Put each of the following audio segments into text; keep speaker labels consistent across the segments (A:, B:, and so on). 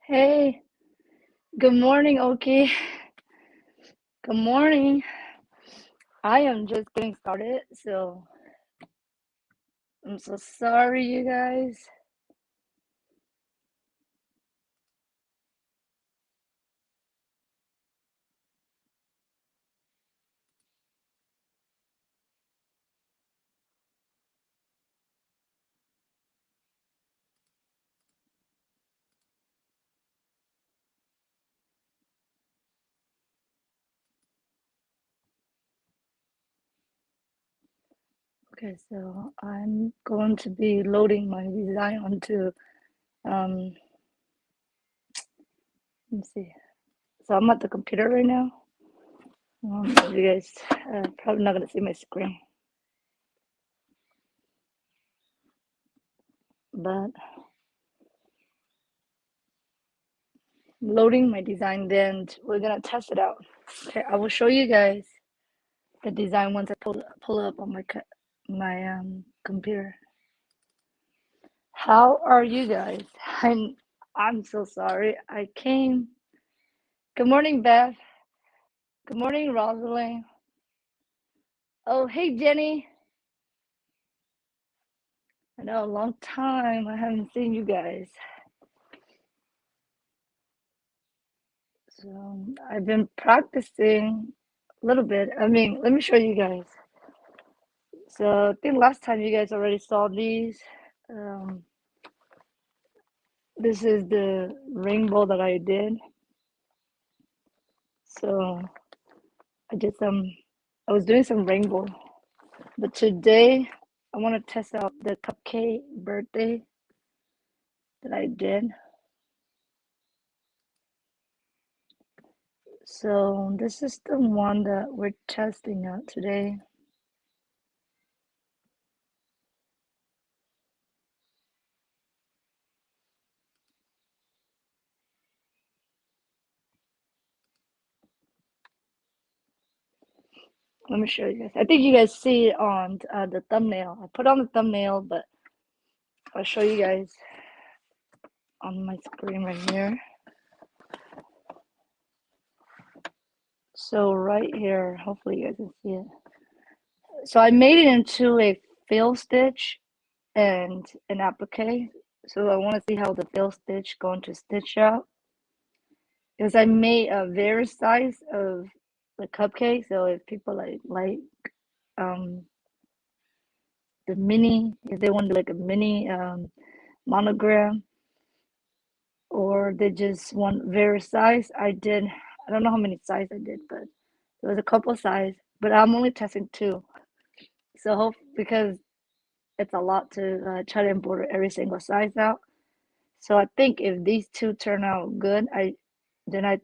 A: Hey, good morning, Oki. Good morning. I am just getting started, so I'm so sorry, you guys. Okay, so I'm going to be loading my design onto, um, let me see. So I'm at the computer right now. You guys probably not gonna see my screen, but loading my design, then we're gonna test it out. Okay, I will show you guys the design once I pull it up on my computer. How are you guys? I'm so sorry. I came. Good morning, Beth. Good morning, Rosalind. Oh, hey, Jenny. I know a long time I haven't seen you guys. So I've been practicing a little bit. I mean, let me show you guys. So I think last time you guys already saw these. Um, this is the rainbow that I did. So I did some. I was doing some rainbow. But today, I want to test out the cupcake birthday that I did. So this is the one that we're testing out today. Let me show you guys. I think you guys see it on the thumbnail. I put on the thumbnail, but I'll show you guys on my screen right here. So right here, hopefully you guys can see it. So I made it into a fill stitch and an applique. So I want to see how the fill stitch going to stitch out. Because I made a various size of the cupcake. So if people like um the mini, if they want like a mini monogram, or they just want various size, I don't know how many size I did, but there was a couple size. But I'm only testing two. So hope because it's a lot to try to embroider every single size out. So I think if these two turn out good, I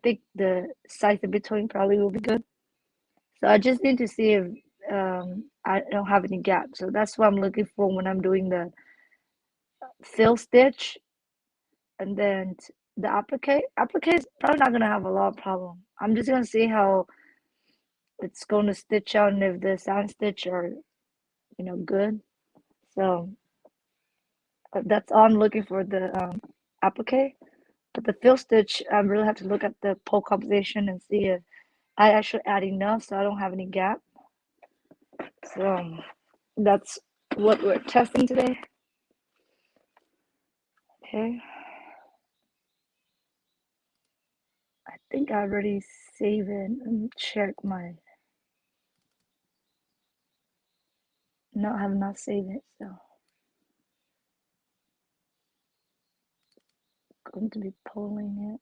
A: think the size in between probably will be good. So I just need to see if I don't have any gaps. So that's what I'm looking for when I'm doing the fill stitch, and then the applique. Applique is probably not gonna have a lot of problem. I'm just gonna see how it's going to stitch out and if the sand stitch are good. So that's all I'm looking for, the applique. But the fill stitch, I really have to look at the pole composition and see if I actually add enough so I don't have any gap. So that's what we're testing today. Okay. I think I already saved it. Let me check my. No, I have not saved it. So I'm going to be pulling it.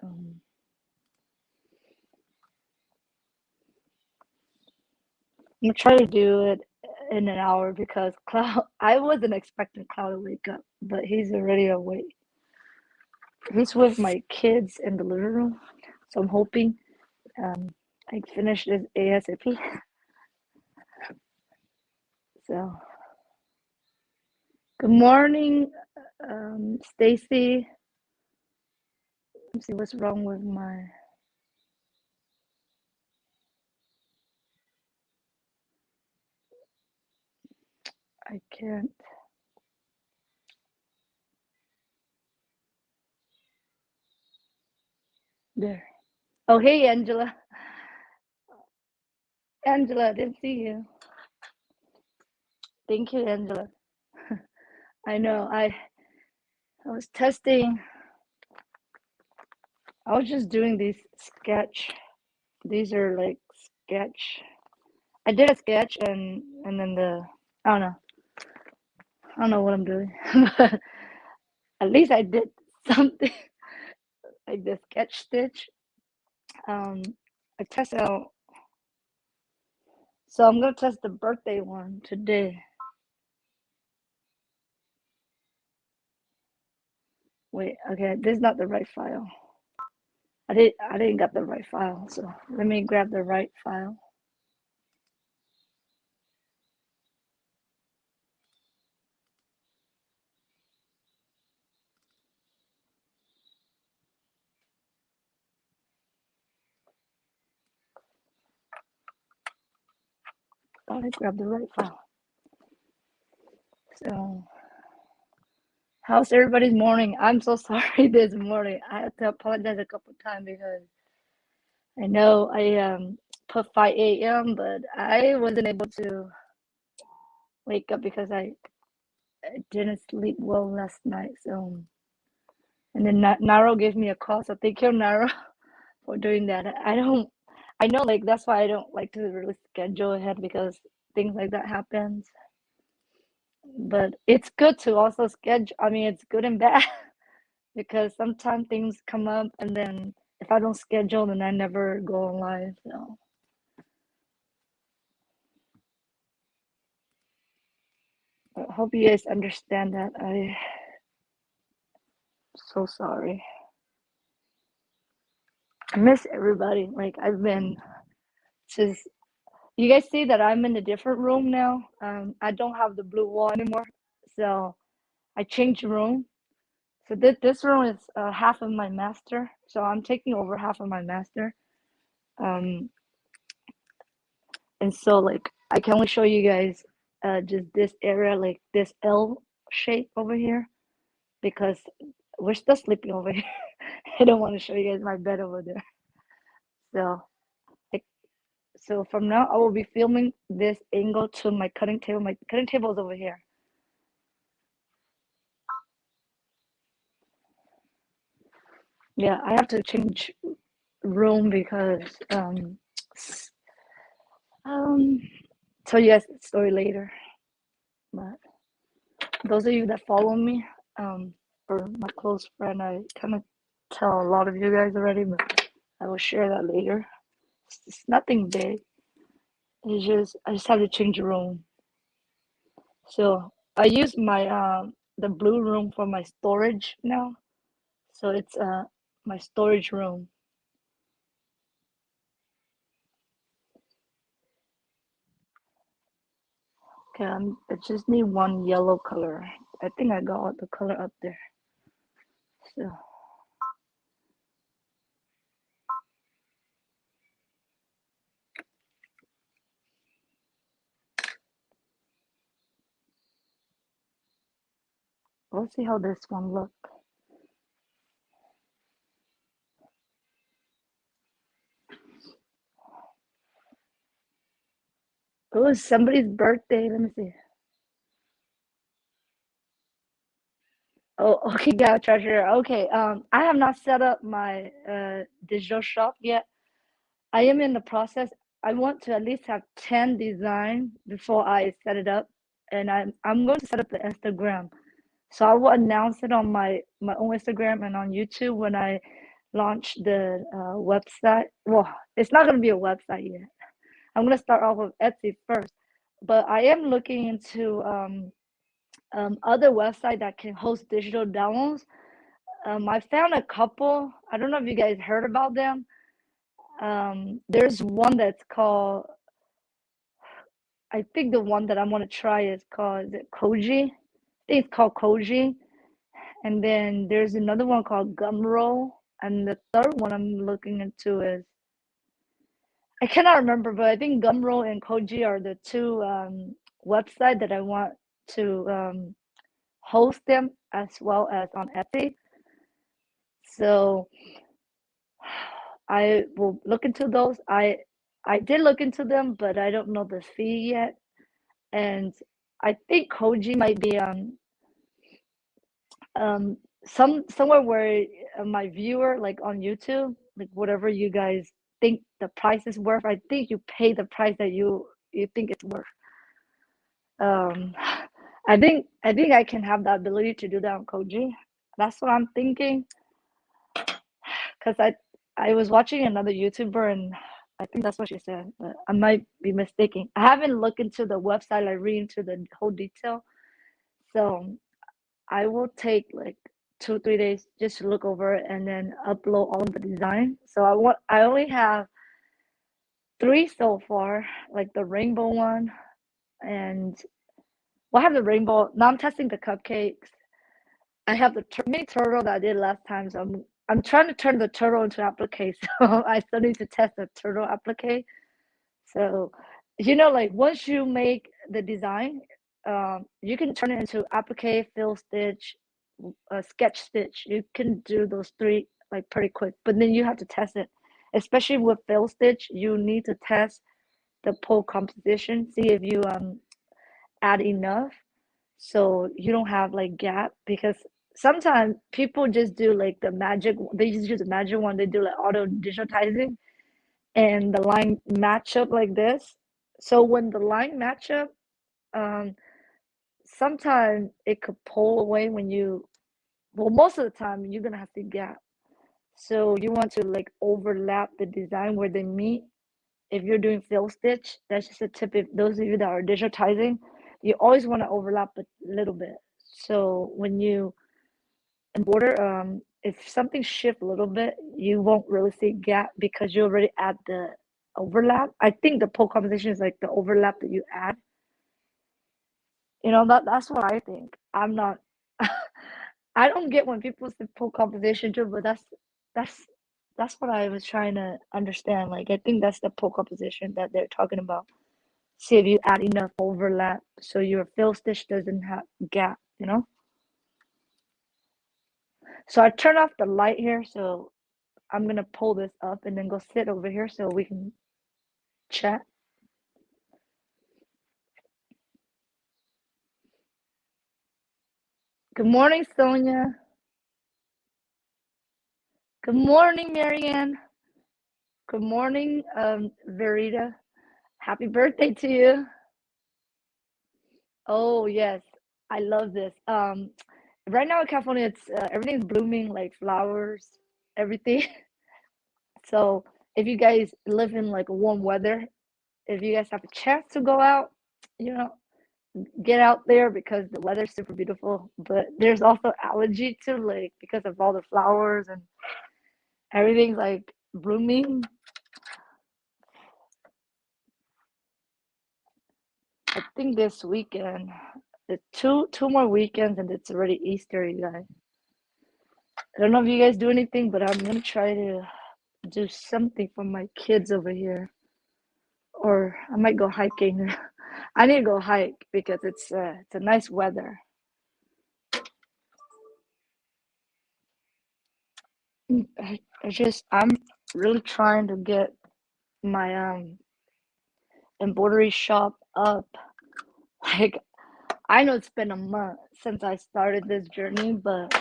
A: Um, I'm gonna try to do it in an hour because Cloud. I wasn't expecting Cloud to wake up, but he's already awake. He's with my kids in the living room, so I'm hoping um, I finish this ASAP. So, good morning, Stacy. Let me see what's wrong with my. I can't. There. Oh, hey, Angela. Angela, I didn't see you. Thank you, Angela. I know. I was testing. I was just doing these sketch. These are like sketch. I did a sketch and then I don't know. I don't know what I'm doing, but at least I did something like the sketch stitch. Um, I test out. So I'm gonna test the birthday one today. Wait, okay, this is not the right file. I didn't get the right file, so let me grab the right file. Thought I grabbed the right file. So how's everybody's morning? I'm so sorry this morning. I had to apologize a couple times because I know I put 5 a.m., but I wasn't able to wake up because I didn't sleep well last night. So, and then Naro gave me a call. So thank you, Naro, for doing that. I know like that's why I don't like to really schedule ahead because things like that happens. But it's good to also schedule. I mean, it's good and bad because sometimes things come up and then if I don't schedule, then I never go on live. So I hope you guys understand that. I'm so sorry. I miss everybody. Like I've been just you guys see that I'm in a different room now. I don't have the blue wall anymore. So I changed room. So this room is half of my master. So I'm taking over half of my master. Um, and so like I can only show you guys just this area, like this L shape over here, because we're still sleeping over here. I don't want to show you guys my bed over there. So like so from now I will be filming this angle to my cutting table. My cutting table is over here. Yeah, I have to change room because um tell you guys the story later. But those of you that follow me, or my close friend, I kind of tell a lot of you guys already, but I will share that later. It's nothing big. It's just I just have to change the room. So I use my the blue room for my storage now. So it's my storage room. Okay, I just need one yellow color. I think I got the color up there. So let's see how this one look. Oh, it's somebody's birthday. Let me see. Oh, okay, got treasure. Okay, I have not set up my digital shop yet. I am in the process. I want to at least have 10 design before I set it up, and I'm going to set up the Instagram. So I will announce it on my own Instagram and on YouTube when I launch the website. Well, it's not going to be a website yet. I'm going to start off with Etsy first, but I am looking into other website that can host digital downloads. I found a couple. I don't know if you guys heard about them. There's one that's called. I think the one that I want to try is called is it Koji. I think it's called Koji. And then there's another one called Gumroll. And the third one I'm looking into is I cannot remember, but I think Gumroll and Koji are the two website that I want to host them as well as on Etsy. So I will look into those. I did look into them, but I don't know the fee yet. And I think Koji might be um somewhere where my viewer, like on YouTube, like whatever you guys think the price is worth, I think you pay the price that you think it's worth. Um, I think I can have the ability to do that on Koji. That's what I'm thinking. Because I was watching another YouTuber and I think that's what she said, but I might be mistaken. I haven't looked into the website, like read into the whole detail. So I will take like 2 3 days just to look over it and then upload all of the design. So I only have three so far, like the rainbow one, and well, I have the rainbow. Now I'm testing the cupcakes. I have the mini turtle that I did last time, so I'm trying to turn the turtle into applique. So I still need to test the turtle applique. So like once you make the design, you can turn it into applique, fill stitch, sketch stitch. You can do those three like pretty quick, but then you have to test it. Especially with fill stitch, you need to test the pole composition, see if you add enough so you don't have like gap, because sometimes people just do like the magic, they just use the magic one, they do like auto digitizing and the line match up like this. So when the line match up, um sometimes it could pull away when you, well, most of the time you're gonna have to gap. So you want to like overlap the design where they meet. If you're doing fill stitch, that's just a tip. If those of you that are digitizing, you always want to overlap a little bit. So when you embroider, if something shift a little bit, you won't really see gap because you already add the overlap. I think the pole composition is like the overlap that you add. That's what I think. I'm not. I don't get when people say pole composition too, but that's that's what I was trying to understand. Like I think that's the pole composition that they're talking about. See if you add enough overlap so your fill stitch doesn't have gap. So I turn off the light here, so I'm gonna pull this up and then go sit over here so we can chat. Good morning, Sonia. Good morning, Marianne. Good morning, Verita. Happy birthday to you. Oh yes, I love this. Right now in California, it's everything's blooming like flowers, everything. So if you guys live in like warm weather, if you guys have a chance to go out, you know, get out there because the weather's super beautiful. But there's also allergy too, like because of all the flowers and everything's like blooming. I think this weekend, the two more weekends, and it's already Easter, you guys. I don't know if you guys do anything, but I'm gonna try to do something for my kids over here, or I might go hiking. I need to go hike because it's a nice weather. I'm really trying to get my embroidery shop up. Like I know it's been a month since I started this journey, but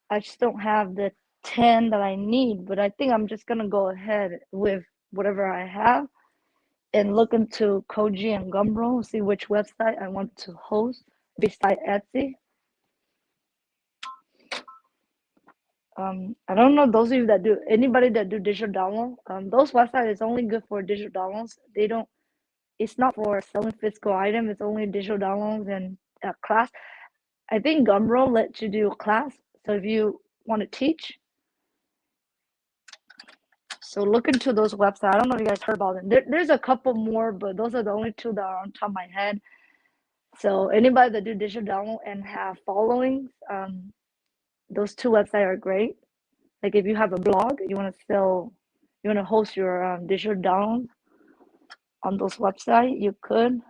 A: I just don't have the 10 that I need. But I think I'm just gonna go ahead with whatever I have and look into Koji and Gumroad, see which website I want to host beside Etsy. I don't know those of you that do anybody that do digital download. Those websites is only good for digital downloads. They don't. It's not for selling physical item. It's only digital downloads and class. I think Gumroad lets you do a class. So if you want to teach, so look into those websites. I don't know if you guys heard about them. There's a couple more, but those are the only two that are on top of my head. So anybody that do digital download and have followings, those two websites are great. Like if you have a blog, you want to host your digital download on those websites, you could.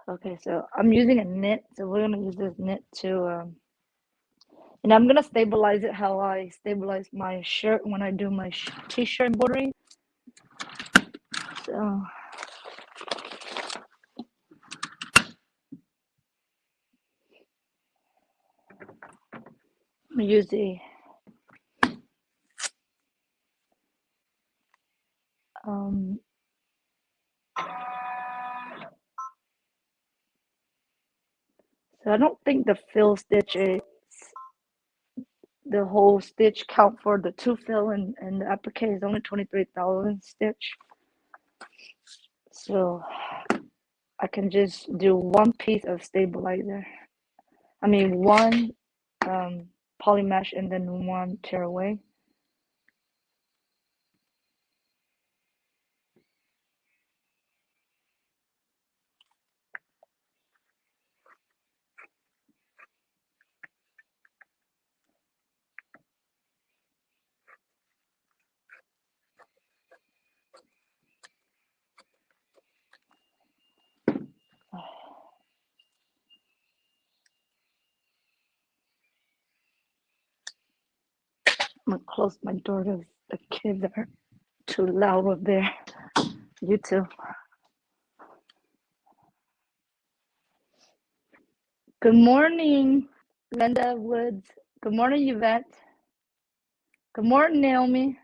A: Okay, so I'm using a knit, so we're gonna use this knit to, and I'm gonna stabilize it how I stabilize my shirt when I do my t-shirt embroidery. So I'm gonna use the um. So I don't think the fill stitch is the whole stitch count for the two fill and the applique is only 23,000 stitch. So I can just do one piece of stabilizer. I mean one poly mesh and then one tearaway. I'm gonna close my door to the kids are too loud up there. You too. Good morning, Linda Woods. Good morning, Yvette. Good morning, Naomi.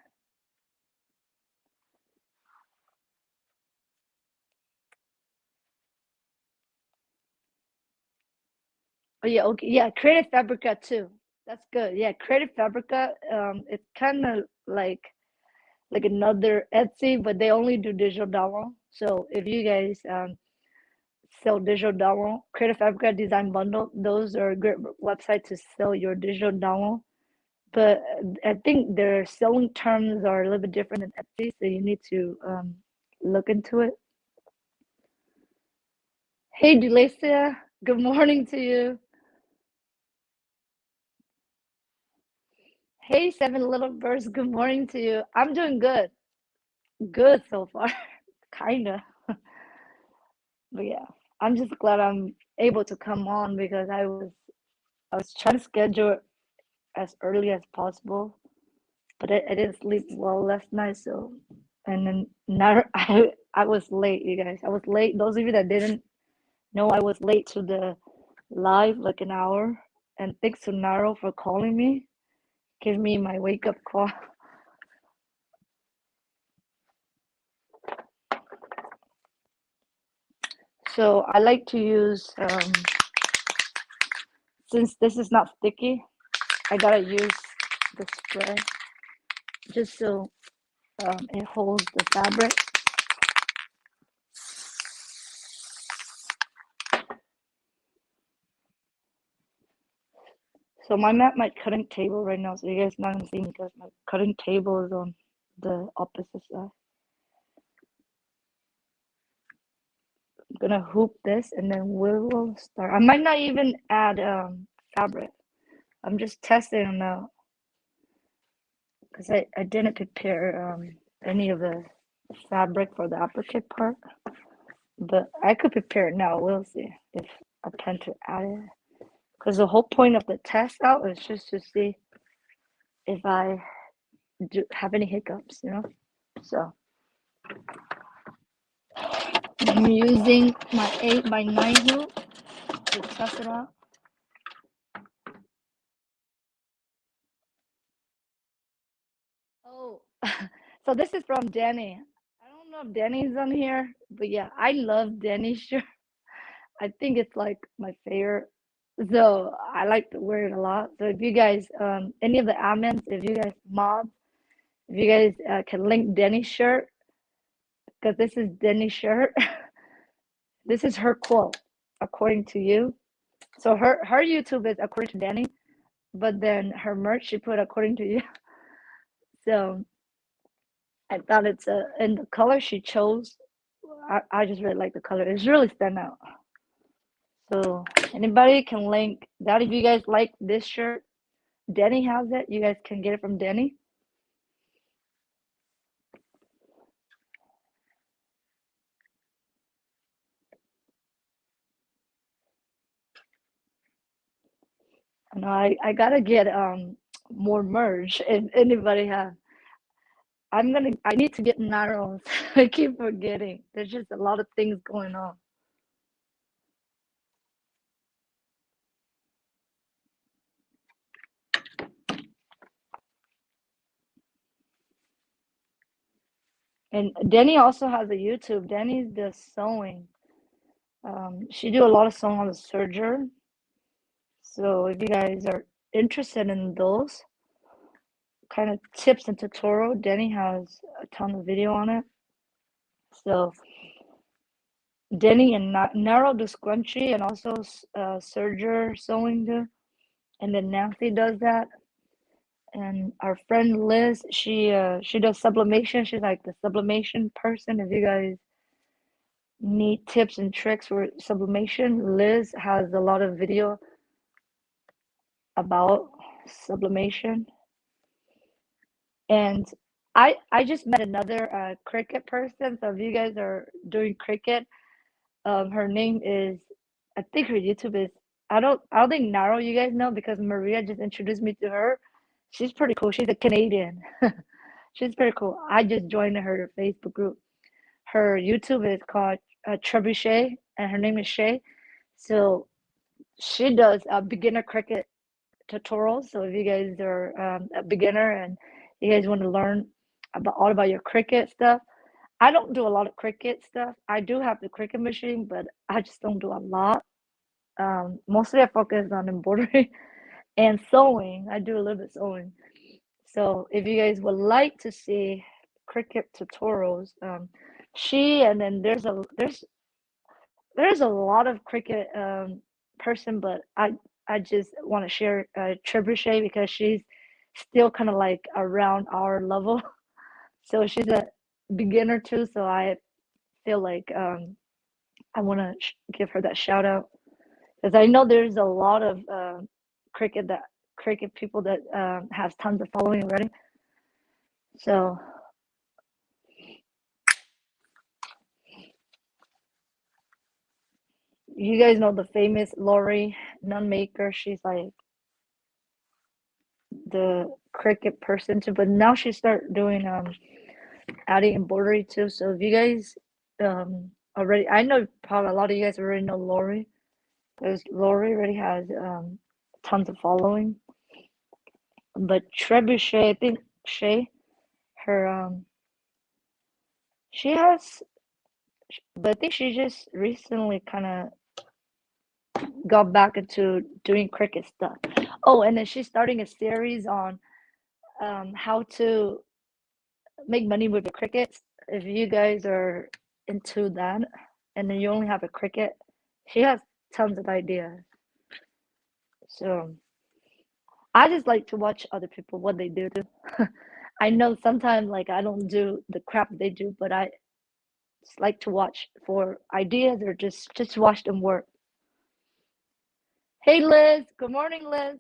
A: Oh yeah, okay, yeah, Creative Fabrica too. That's good. Yeah, Creative Fabrica. It's kind of like another Etsy, but they only do digital download. So if you guys sell digital download, Creative Fabrica Design Bundle, those are a great website to sell your digital download. But I think their selling terms are a little bit different than Etsy, so you need to look into it. Hey, Delacia, good morning to you. Hey, Seven Little Birds, good morning to you. I'm doing good. Good so far, kinda. But yeah, I'm just glad I'm able to come on because I was trying to schedule it as early as possible, but I didn't sleep well last night, so and then now I was late, you guys. I was late. Those of you that didn't know, I was late to the live like an hour, and thanks to Naro for calling me, give me my wake up call. So I like to use since this is not sticky, I gotta use the spray just so it holds the fabric. So I'm at my cutting table right now, so you guys not gonna see me because my cutting table is on the opposite side. I'm gonna hoop this and then we will start. I might not even add fabric. I'm just testing them out because I didn't prepare any of the fabric for the applique part, but I could prepare it now. We'll see if I plan to add it. Because the whole point of the test out is just to see if I do have any hiccups, you know? So I'm using my 8x9 hoop to test it out. Oh, so this is from Danny. I don't know if Danny's on here, but yeah, I love Danny's shirt. I think it's like my favorite. So I like to wear it a lot. So if you guys, any of the admins, if you guys mob, if you guys can link Danny's shirt, because this is Danny's shirt. This is her quote, according to you. So her YouTube is according to Danny, but then her merch she put according to you. So I thought it's a and the color she chose. I just really like the color. It's really stand out. So anybody can link that if you guys like this shirt. Denny has it. You guys can get it from Denny. No, I gotta get more merch if anybody have. I need to get narrows. I keep forgetting. There's just a lot of things going on. And Denny also has a YouTube. Denny's the sewing. She do a lot of sewing on the serger. So if you guys are interested in those kind of tips and tutorial, Denny has a ton of video on it. So Denny and Narrow do scrunchie and also serger sewing do. And then Nancy does that. And our friend Liz, she does sublimation. She's like the sublimation person. If you guys need tips and tricks for sublimation, Liz has a lot of video about sublimation. And I just met another Cricut person. So if you guys are doing Cricut, her name is, I think her YouTube is, I don't think Naro you guys know because Maria just introduced me to her. She's pretty cool. She's a Canadian. She's pretty cool. I just joined her Facebook group. Her YouTube is called Trebuchet, and her name is Shay. So she does beginner Cricut tutorials. So if you guys are a beginner and you guys want to learn about all about your Cricut stuff, I don't do a lot of Cricut stuff. I do have the Cricut machine, but I just don't do a lot. Mostly I focus on embroidery and sewing. I do a little bit sewing. So if you guys would like to see Cricut tutorials, she and then there's a lot of Cricut person, but I just want to share Trebuchet because she's still kind of like around our level. So she's a beginner too. So I feel like I want to give her that shout out because I know there's a lot of Cricut that Cricut people that has tons of following already. So you guys know the famous Lori Nun Maker. She's like the Cricut person too, but now she start doing adding embroidery too. So if you guys already, I know probably a lot of you guys already know Lori because Lori already has tons of following. But Trebuchet, I think Shay, her she has, but I think she just recently kind of got back into doing Cricut stuff. Oh, and then she's starting a series on how to make money with the Cricuts. If you guys are into that, and then you only have a Cricut, she has tons of ideas. So I just like to watch other people what they do too. I know sometimes like I don't do the crap they do, but I just like to watch for ideas or just watch them work. Hey Liz, good morning, Liz.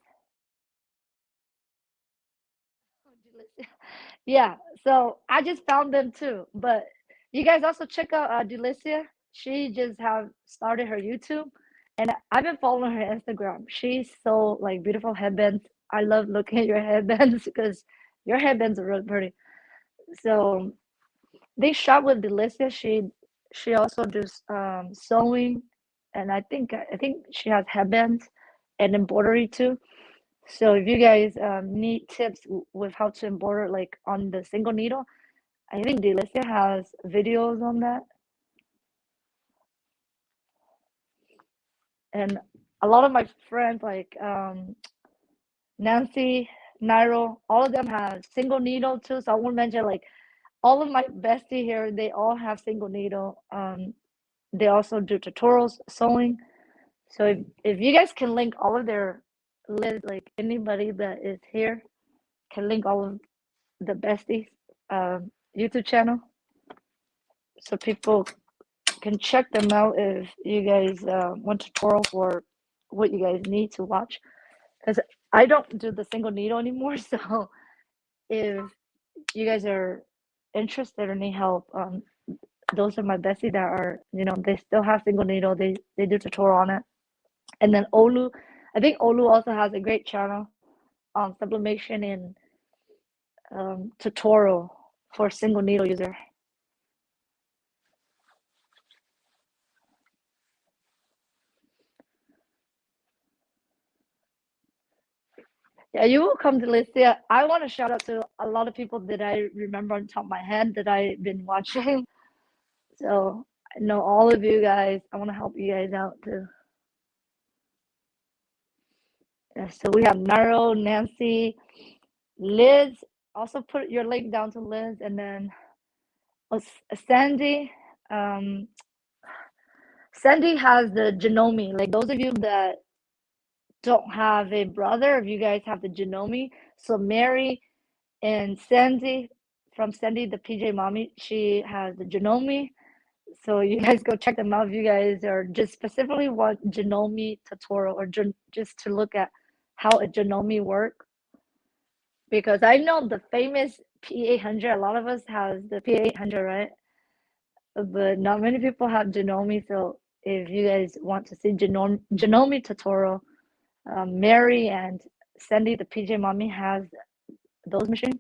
A: Yeah, so I just found them too. But you guys also check out Delicia. She just have started her YouTube, and I've been following her Instagram. She's so like beautiful headbands. I love looking at your headbands because your headbands are really pretty. So they shop with Delicia. She also does sewing, and I think she has headbands and embroidery too. So if you guys need tips with how to embroider like on the single needle, I think Delicia has videos on that. And a lot of my friends like Nancy, Nairo, all of them have single needle too. So I want to mention like all of my bestie here, they all have single needle. They also do tutorials, sewing. So if you guys can link all of their list, like anybody that is here can link all of the besties YouTube channel so people can check them out if you guys want tutorial for what you guys need to watch. Because I don't do the single needle anymore. So if you guys are interested or need help, those are my besties that are, they still have single needle. They do tutorial on it. And then Olu, I think Olu also has a great channel on sublimation and tutorial for single needle user. Yeah, you will come to Lycia. I want to shout out to a lot of people that I remember on top of my head that I've been watching. So I know all of you guys. I want to help you guys out too. Yeah, so we have Naro, Nancy, Liz. Also put your link down to Liz, and then Sandy. Um, Sandy has the Genome. Like those of you that don't have a brother, if you guys have the Genome, so Mary and Sandy from Sandy the PJ Mommy, she has the Genome. So you guys go check them out if you guys are just specifically want Genome tutorial or just to look at how a Genome work. Because I know the famous P800, a lot of us has the P800, right? But not many people have Genome. So if you guys want to see Genome tutorial, Mary and Sandy, the PJ Mommy, has those machines.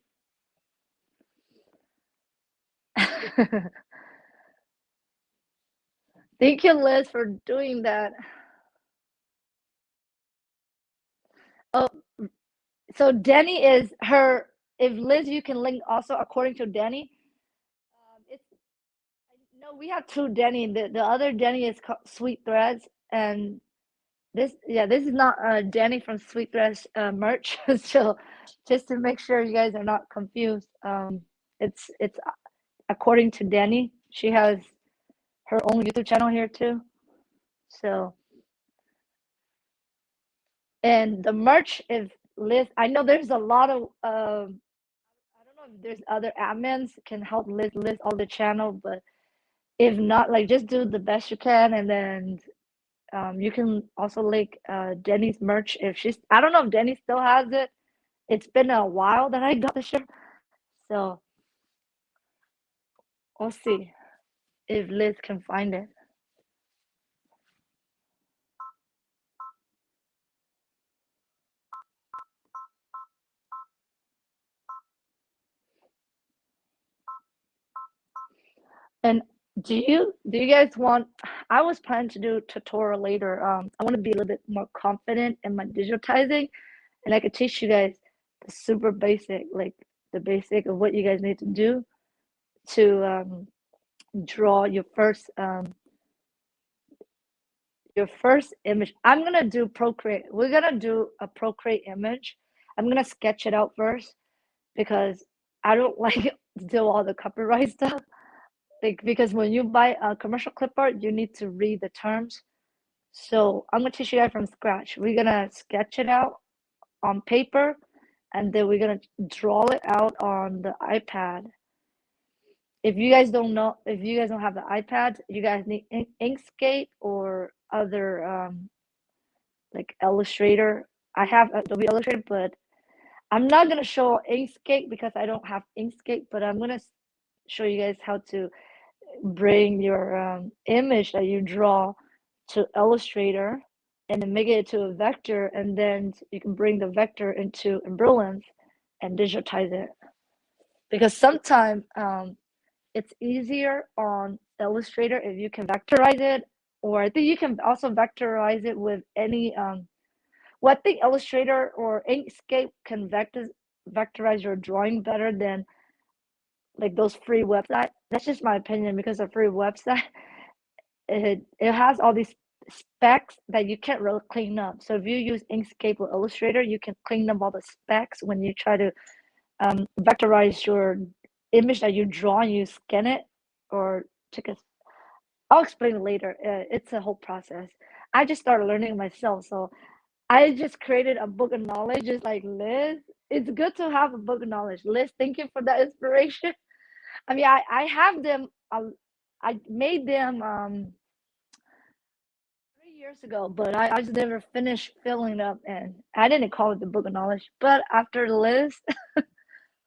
A: Thank you, Liz, for doing that. Oh, so Danny is her. If Liz, you can link also according to Danny. It's no, we have two Danny. The other Danny is called Sweet Threads, and this is not Danny from Sweet Threads merch. So just to make sure you guys are not confused, it's according to Danny. She has her own YouTube channel here too. So and the merch is Liz. I know there's a lot of I don't know if there's other admins can help list all the channel, but if not, like just do the best you can, and then you can also link Denny's merch if she's. I don't know if Denny still has it. It's been a while that I got the shirt, so we'll see if Liz can find it. And do you guys want? I was planning to do tutorial later. I want to be a little bit more confident in my digitizing, and I could teach you guys the super basic, like the basic of what you guys need to do to draw your first image. I'm gonna do Procreate. We're gonna do a Procreate image. I'm gonna sketch it out first because I don't like to do all the copyright stuff. Like because when you buy a commercial clip art, you need to read the terms. So I'm gonna teach you guys from scratch. We're gonna sketch it out on paper, and then we're gonna draw it out on the iPad. If you guys don't know, if you guys don't have the iPad, you guys need Inkscape or other like Illustrator. I have Adobe Illustrator, but I'm not gonna show Inkscape because I don't have Inkscape. But I'm gonna show you guys how to bring your image that you draw to Illustrator and then make it to a vector, and then you can bring the vector into Embroidery and digitize it. Because sometimes it's easier on Illustrator if you can vectorize it, or I think you can also vectorize it with any well, I think Illustrator or Inkscape can vectorize your drawing better than like those free websites. That's just my opinion because a free website it has all these specs that you can't really clean up. So if you use Inkscape or Illustrator, you can clean up all the specs when you try to vectorize your image that you draw and you scan it or take a. I'll explain it later. It's a whole process. I just started learning myself, so I just created a book of knowledge, just like Liz. It's good to have a book of knowledge. Liz, thank you for that inspiration. I mean, I have them. I made them 3 years ago, but I just never finished filling it up, and I didn't call it the book of knowledge. But after Liz, I'm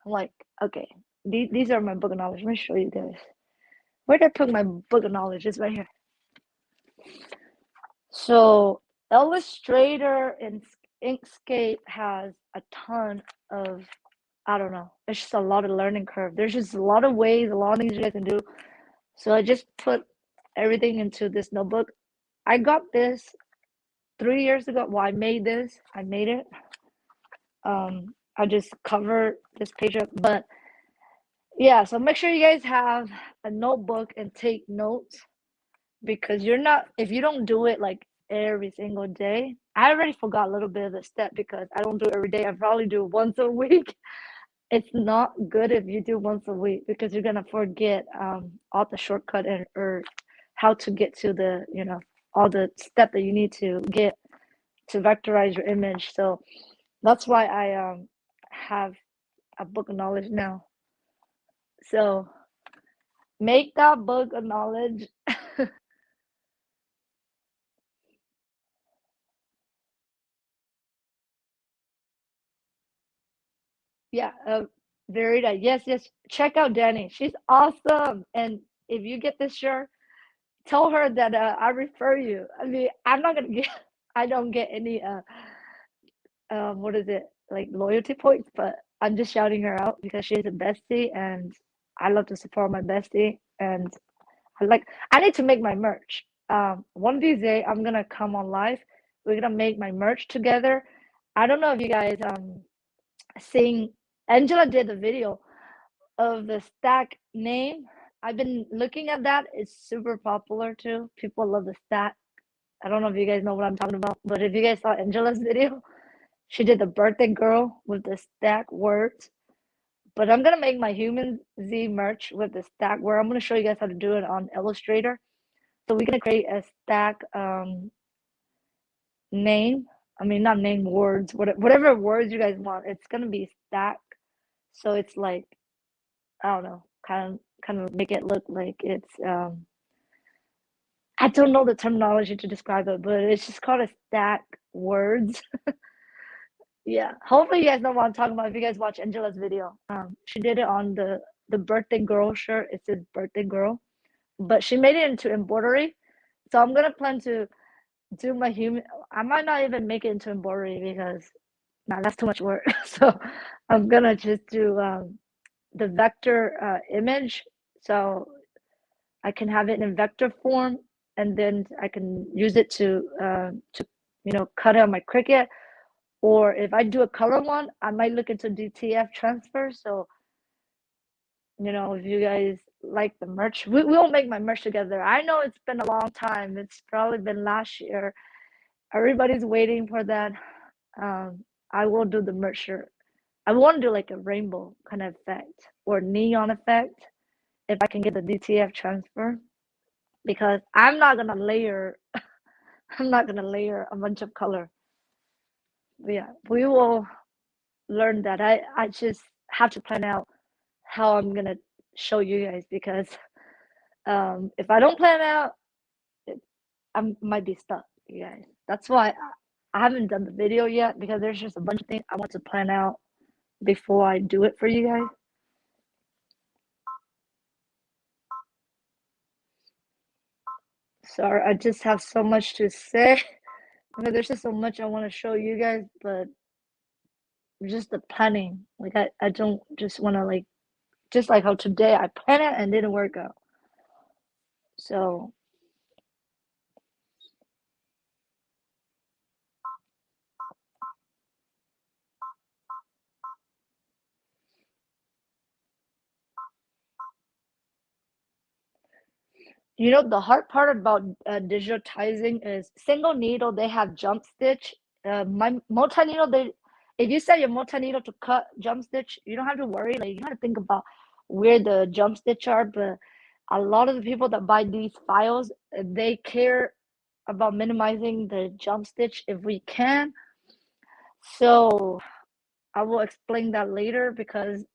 A: like, okay, these are my book of knowledge. Let me show you guys. Where did I put my book of knowledge? It's right here. So Illustrator and Inkscape has a ton of, I don't know, it's just a lot of learning curve. There's just a lot of ways, a lot of things you guys can do. So I just put everything into this notebook. I got this 3 years ago. Well, I made this. I made it. I just covered this page up, but yeah. So make sure you guys have a notebook and take notes, because you're not, if you don't do it like every single day. I already forgot a little bit of the step because I don't do it every day. I probably do it once a week. It's not good if you do once a week, because you're gonna forget all the shortcut and or how to get to the, all the step that you need to get to vectorize your image. So that's why I have a book of knowledge now. So make that book of knowledge. Yeah, Verita. Yes, yes. Check out Danny. She's awesome. And if you get this shirt, tell her that I refer you. I mean, I'm not gonna get. I don't get any what is it, like loyalty points, but I'm just shouting her out because she's a bestie, and I love to support my bestie. And I need to make my merch. One of these days I'm gonna come on live. We're gonna make my merch together. I don't know if you guys seeing Angela did a video of the stack name. I've been looking at that. It's super popular too. People love the stack. I don't know if you guys know what I'm talking about, but if you guys saw Angela's video, she did the birthday girl with the stack words. But I'm gonna make my Human Z merch with the stack word. I'm gonna show you guys how to do it on Illustrator. So we're gonna create a stack name. I mean, not name words, whatever words you guys want. It's gonna be stack. So it's like, I don't know, kind of make it look like it's I don't know the terminology to describe it, but it's just called a stack words. Yeah. Hopefully you guys know what I'm talking about if you guys watch Angela's video. She did it on the birthday girl shirt. It says birthday girl. But she made it into embroidery. So I'm gonna plan to do my human. I might not even make it into embroidery because nah, that's too much work. So I'm gonna just do the vector image. So I can have it in vector form, and then I can use it to cut it on my Cricut. Or if I do a color one, I might look into DTF transfer. So if you guys like the merch, we will make my merch together. I know it's been a long time. It's probably been last year. Everybody's waiting for that. I will do the merch shirt. I want to do like a rainbow kind of effect or neon effect if I can get the DTF transfer, because I'm not gonna layer. I'm not gonna layer a bunch of color. But yeah, we will learn that. I just have to plan out how I'm gonna show you guys, because if I don't plan out, it, I might be stuck, you guys. That's why I haven't done the video yet, because there's just a bunch of things I want to plan out before I do it for you guys. Sorry, I just have so much to say. I mean, there's just so much I want to show you guys, but just the planning. Like I don't just want to like, just like how today I planned it and didn't work out. So the hard part about digitizing is single needle. They have jump stitch. My multi needle, if you set your multi needle to cut jump stitch, you don't have to worry. Like, you have to think about where the jump stitch are. But a lot of the people that buy these files, they care about minimizing the jump stitch if we can. So I will explain that later, because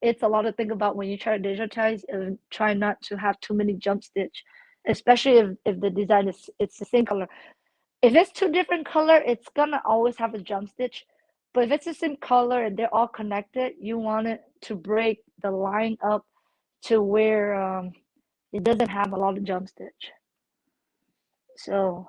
A: it's a lot to think about when you try to digitize, and try not to have too many jump stitch, especially if the design is it's the same color. If it's two different color, it's gonna always have a jump stitch. But if it's the same color and they're all connected, you want it to break the line up to where it doesn't have a lot of jump stitch. So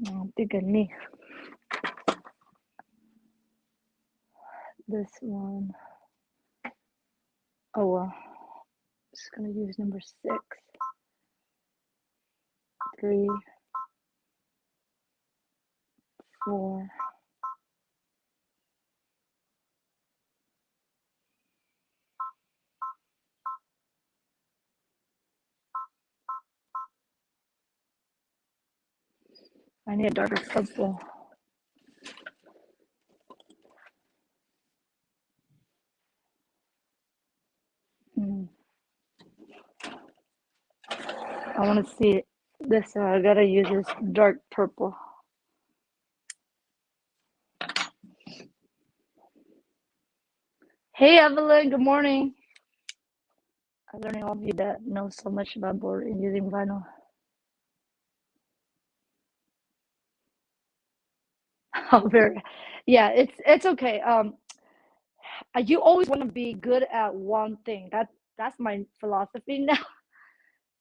A: I'm thinking me. This one. Oh well. Just gonna use number 6, 3, 4. I need a darker purple. I want to see this. I gotta use this dark purple. Hey Evelyn, good morning. I'm learning all of you that know so much about board and using vinyl. Oh, very. Yeah, it's okay. You always want to be good at one thing. That's my philosophy now.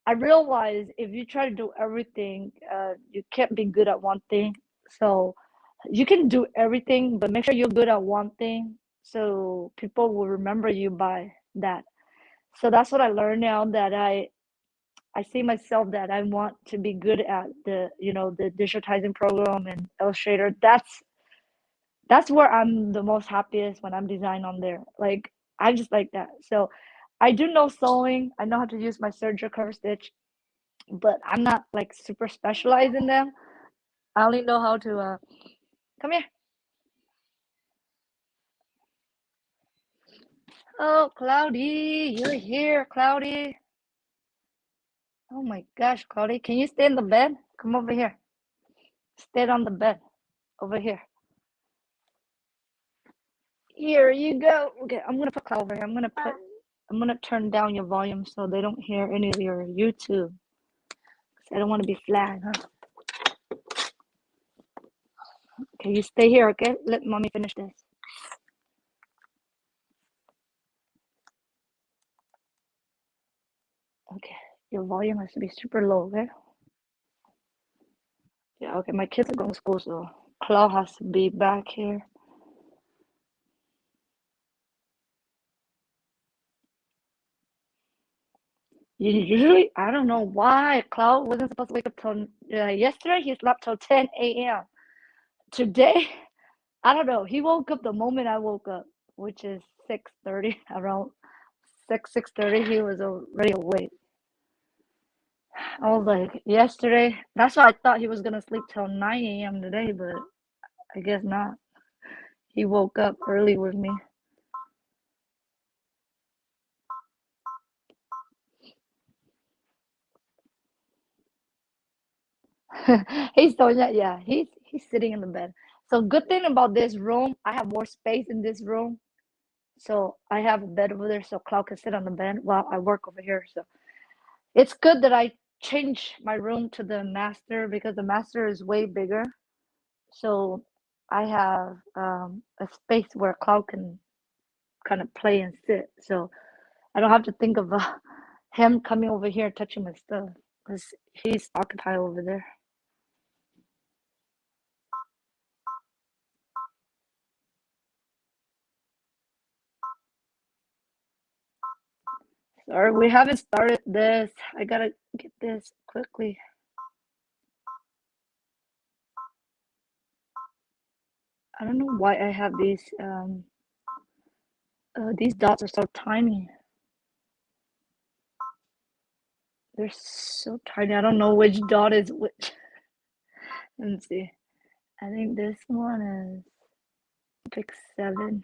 A: I realize if you try to do everything, you can't be good at one thing. So you can do everything, but make sure you're good at one thing, so people will remember you by that. So that's what I learned now, that I see myself that I want to be good at the digitizing program and Illustrator. That's where I'm the most happiest, when I'm designing on there. Like, I just like that. So I do know sewing. I know how to use my serger cover stitch, but I'm not like super specialized in them. I only know how to come here. Oh, Cloudy, you're here, Cloudy. Oh my gosh, Cloudy, can you stay in the bed? Come over here. Stay on the bed over here. Here you go. Okay, I'm gonna put Cloud over here. I'm gonna turn down your volume so they don't hear any of your YouTube. 'Cause I don't want to be flagged, huh? Okay, you stay here, okay? Let mommy finish this. Okay, your volume has to be super low, okay? Yeah, okay, my kids are going to school, so Cloud has to be back here. Usually, I don't know why Cloud wasn't supposed to wake up till yesterday. He slept till 10 a.m. Today, I don't know. He woke up the moment I woke up, which is 6:30. Around 6:30, he was already awake. I was like, yesterday. That's why I thought he was gonna sleep till 9 a.m. today, but I guess not. He woke up early with me. He's doing that. Yeah, he's sitting in the bed. So good thing about this room, I have more space in this room. So I have a bed over there, so Cloud can sit on the bed while I work over here. So it's good that I changed my room to the master, because the master is way bigger. So I have a space where Cloud can kind of play and sit. So I don't have to think of him coming over here and touching my stuff, because he's occupied over there. Sorry, we haven't started this. I gotta get this. this quickly. I don't know why I have these dots are so tiny. They're so tiny. I don't know which dot is which. Let me see. I think this one is pick 7.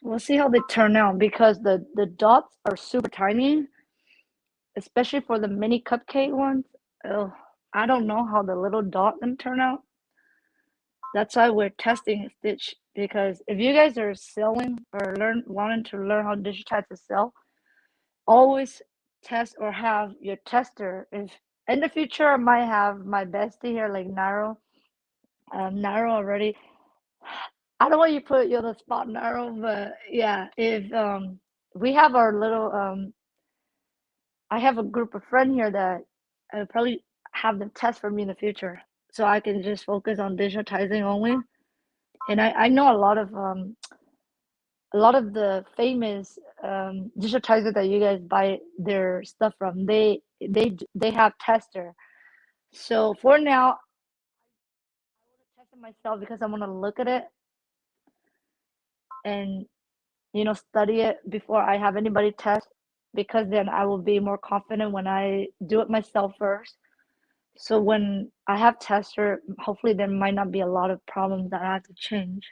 A: We'll see how they turn out because the dots are super tiny, especially for the mini cupcake ones. Oh, I don't know how the little dot gonna turn out. That's why we're testing Stitch, because if you guys are selling or wanting to learn how digitize to sell, always test or have your tester. If in the future I might have my bestie here like Naro. Naro already. I don't want you to put you on the spot, Naro, but yeah, if we have our little I have a group of friends here that I probably have them test for me in the future, so I can just focus on digitizing only. And I know a lot of the famous digitizer that you guys buy their stuff from, they have tester. So for now, I want to test it myself because I want to look at it and study it before I have anybody test, because then I will be more confident when I do it myself first. So when I have tester, hopefully there might not be a lot of problems that I have to change.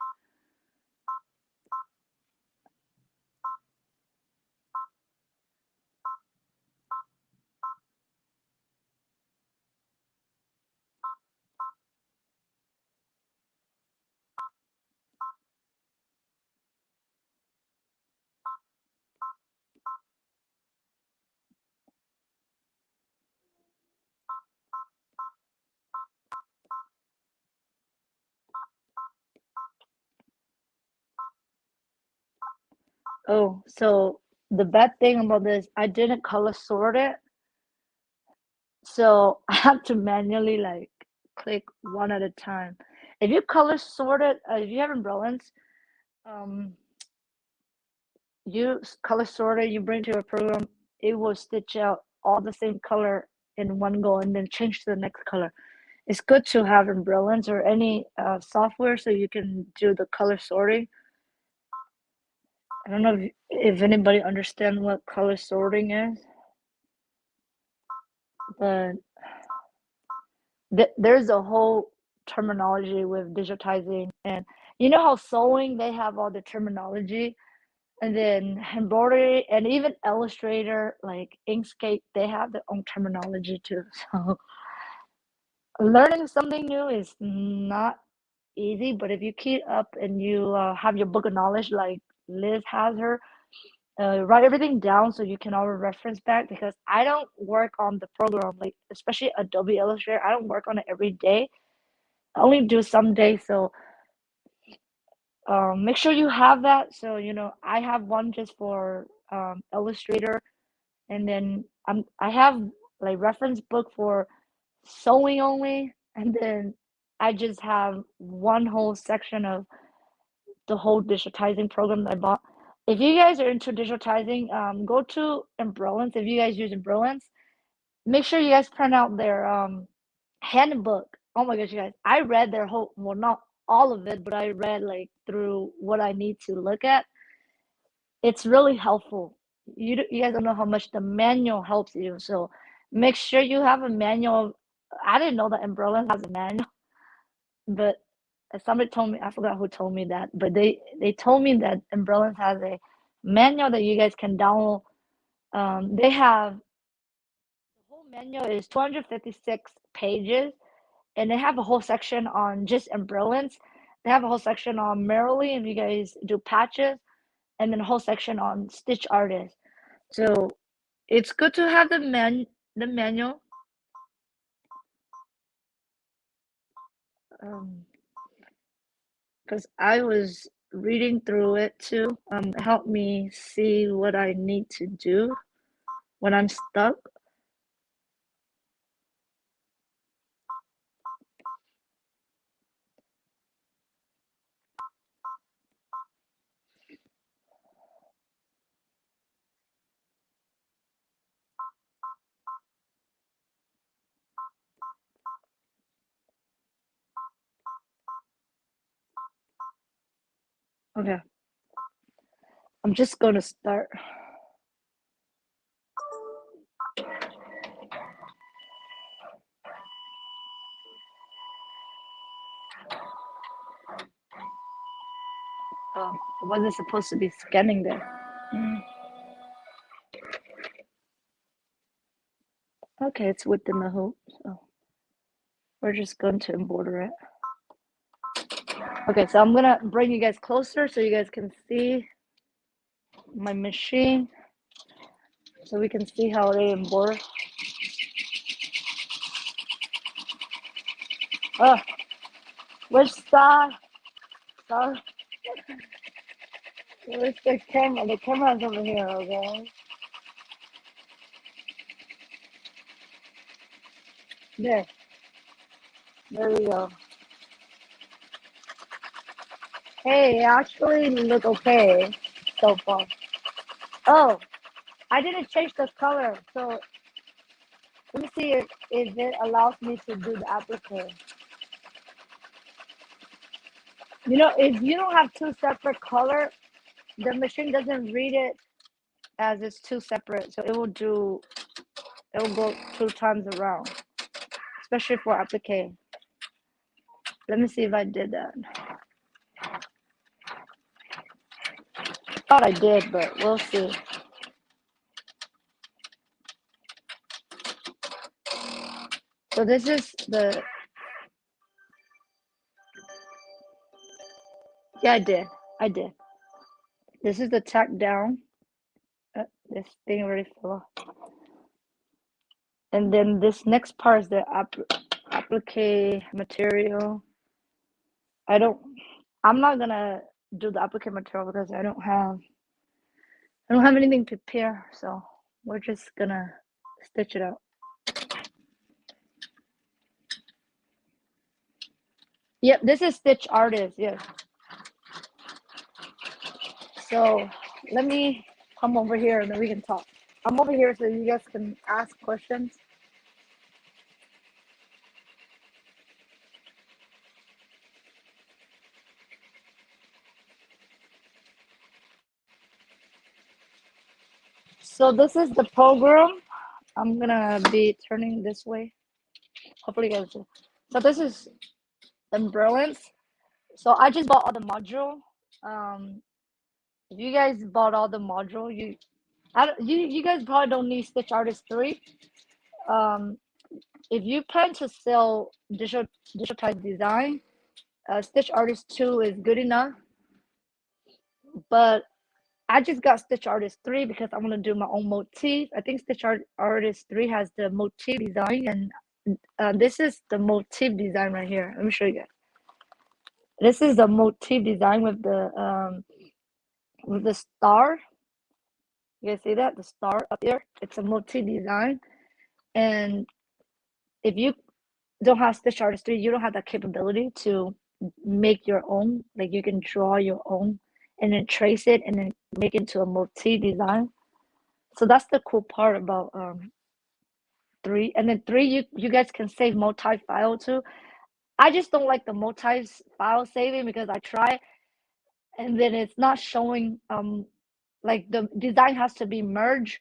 A: Oh, so the bad thing about this, I didn't color sort it. So I have to manually like click one at a time. If you color sort it, if you have umbrellas, um, you color sort it, you bring it to your program, it will stitch out all the same color in one go and then change to the next color. It's good to have umbrellas or any software so you can do the color sorting. I don't know if anybody understands what color sorting is, but there's a whole terminology with digitizing. And you know how sewing, they have all the terminology, and then embroidery and even Illustrator, like Inkscape, they have their own terminology too. So learning something new is not easy, but if you keep up and you have your book of knowledge like Liz has her, write everything down so you can always reference back, because I don't work on the program, like especially Adobe Illustrator, I don't work on it every day. I only do some days. So make sure you have that. So I have one just for Illustrator, and then I have like reference book for sewing only, and then I just have one whole section of the whole digitizing program that I bought. If you guys are into digitizing, go to Embroidery. If you guys use Embroidery, make sure you guys print out their handbook. Oh my gosh, you guys! I read their whole, well, not all of it, but I read like through what I need to look at. It's really helpful. You guys don't know how much the manual helps you. So make sure you have a manual. I didn't know that Embroidery has a manual, but somebody told me, I forgot who told me that, but they told me that Embroidery has a manual that you guys can download. They have the whole manual is 256 pages, and they have a whole section on just embroiderings. They have a whole section on Merrily, if you guys do patches, and then a whole section on stitch artists. So it's good to have the manual. Because I was reading through it too. It helped me see what I need to do when I'm stuck. Okay, I'm just gonna start. Oh, I wasn't supposed to be scanning there. Okay, it's within the hoop, so we're just going to embroider it. Okay, so I'm gonna bring you guys closer so you guys can see my machine, so we can see how they embroider. Oh, which side? Sorry. Where's the camera? The camera's over here, okay? There. There we go. Hey, it actually look okay so far. Oh, I didn't change the color, so let me see if it allows me to do the applique. You know, if you don't have two separate color, the machine doesn't read it as it's two separate, so it will go 2 times around, especially for applique. Let me see if I did that. Thought I did, but we'll see. So this is the, yeah, I did. This is the tack down. This thing already fell off. And then this next part is the applique material. I'm not gonna do the applique material because I don't have anything to prepare, so we're just gonna stitch it out. Yep, this is Stitch Artist, yes. So let me come over here and then we can talk. I'm over here so you guys can ask questions. So this is the program. I'm gonna be turning this way. Hopefully you guys see. So this is Embroidery. So I just bought all the module. If you guys bought all the module, you guys probably don't need Stitch Artist 3. If you plan to sell digitized design, Stitch Artist 2 is good enough. But I just got Stitch Artist 3 because I'm gonna do my own motif. I think Stitch Artist 3 has the motif design, and this is the motif design right here. Let me show you guys. This is the motif design with the star. You guys see that? The star up there? It's a motif design. And if you don't have Stitch Artist 3, you don't have that capability to make your own. Like you can draw your own and then trace it and then make it into a motif design. So that's the cool part about 3. And then 3, you guys can save multi-file too. I just don't like the multi-file saving because I try and then it's not showing like the design has to be merged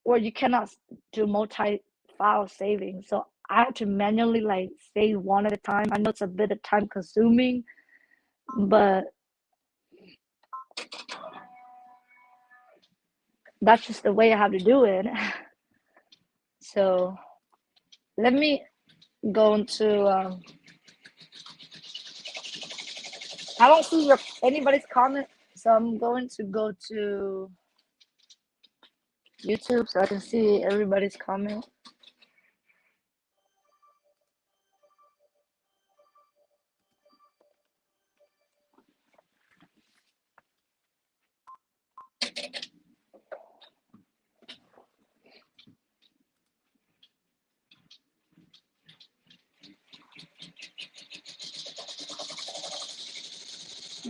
A: or you cannot do multi-file saving. So I have to manually like save one at a time. I know it's a bit of time consuming, but that's just the way I have to do it. So let me go into I don't see anybody's comment, so I'm going to go to YouTube so I can see everybody's comment.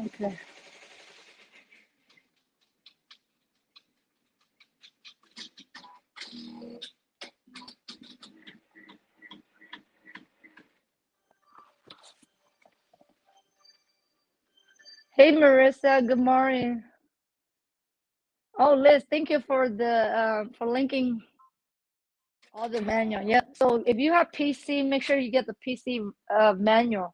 A: Okay. Hey Marissa, good morning. Oh Liz, thank you for the for linking all the manual. Yeah. So if you have PC, make sure you get the PC manual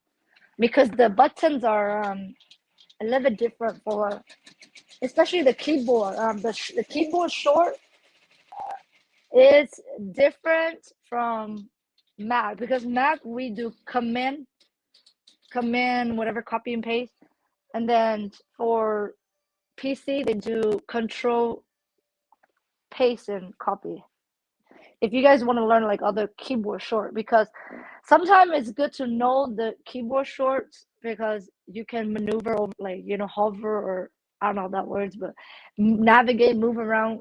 A: because the buttons are a little bit different for especially the keyboard. The keyboard short is different from Mac because Mac we do command whatever copy and paste, and then for PC they do control paste and copy. If you guys want to learn like other keyboard short, because sometimes it's good to know the keyboard shorts because you can maneuver over, like hover, or I don't know that words, but navigate, move around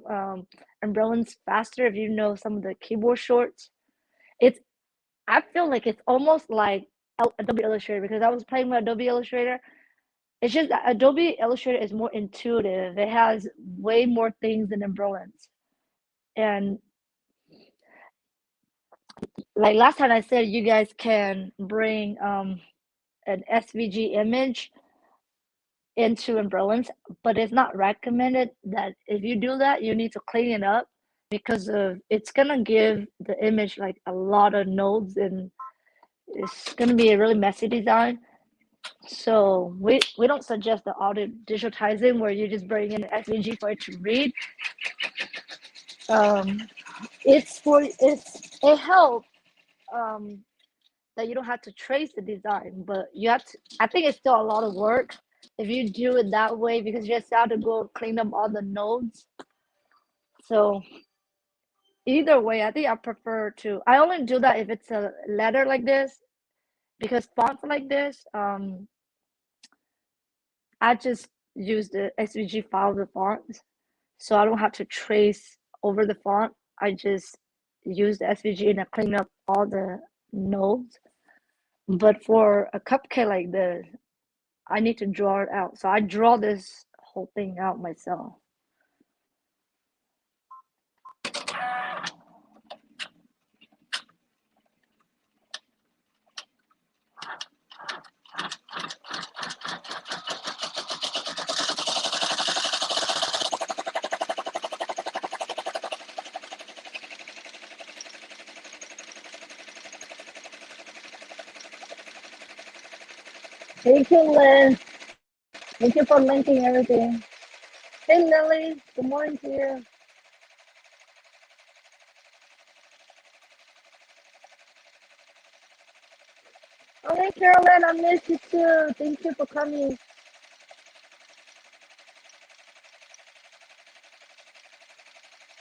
A: umbrellas faster if you know some of the keyboard shorts. It's I feel like it's almost like Adobe Illustrator because I was playing with Adobe Illustrator. It's just that Adobe Illustrator is more intuitive. It has way more things than umbrellas. And like last time I said, you guys can bring an SVG image into umbrellas, but it's not recommended that if you do that, you need to clean it up because of it's gonna give the image like a lot of nodes and it's gonna be a really messy design. So we don't suggest the auto digitizing where you just bring in an SVG for it to read. Um, it helps um, that you don't have to trace the design, but you have to. I think it's still a lot of work if you do it that way because you just have to go clean up all the nodes. So either way, I think I prefer to. I only do that if it's a letter like this because fonts like this, I just use the SVG file of the fonts, so I don't have to trace over the font. I just use the SVG and I clean up all the nodes. But for a cupcake like this, I need to draw it out. So I draw this whole thing out myself. Thank you, Liz. Thank you for linking everything. Hey, Lily. Good morning to you. Oh, hey, Carolyn. I missed you too. Thank you for coming.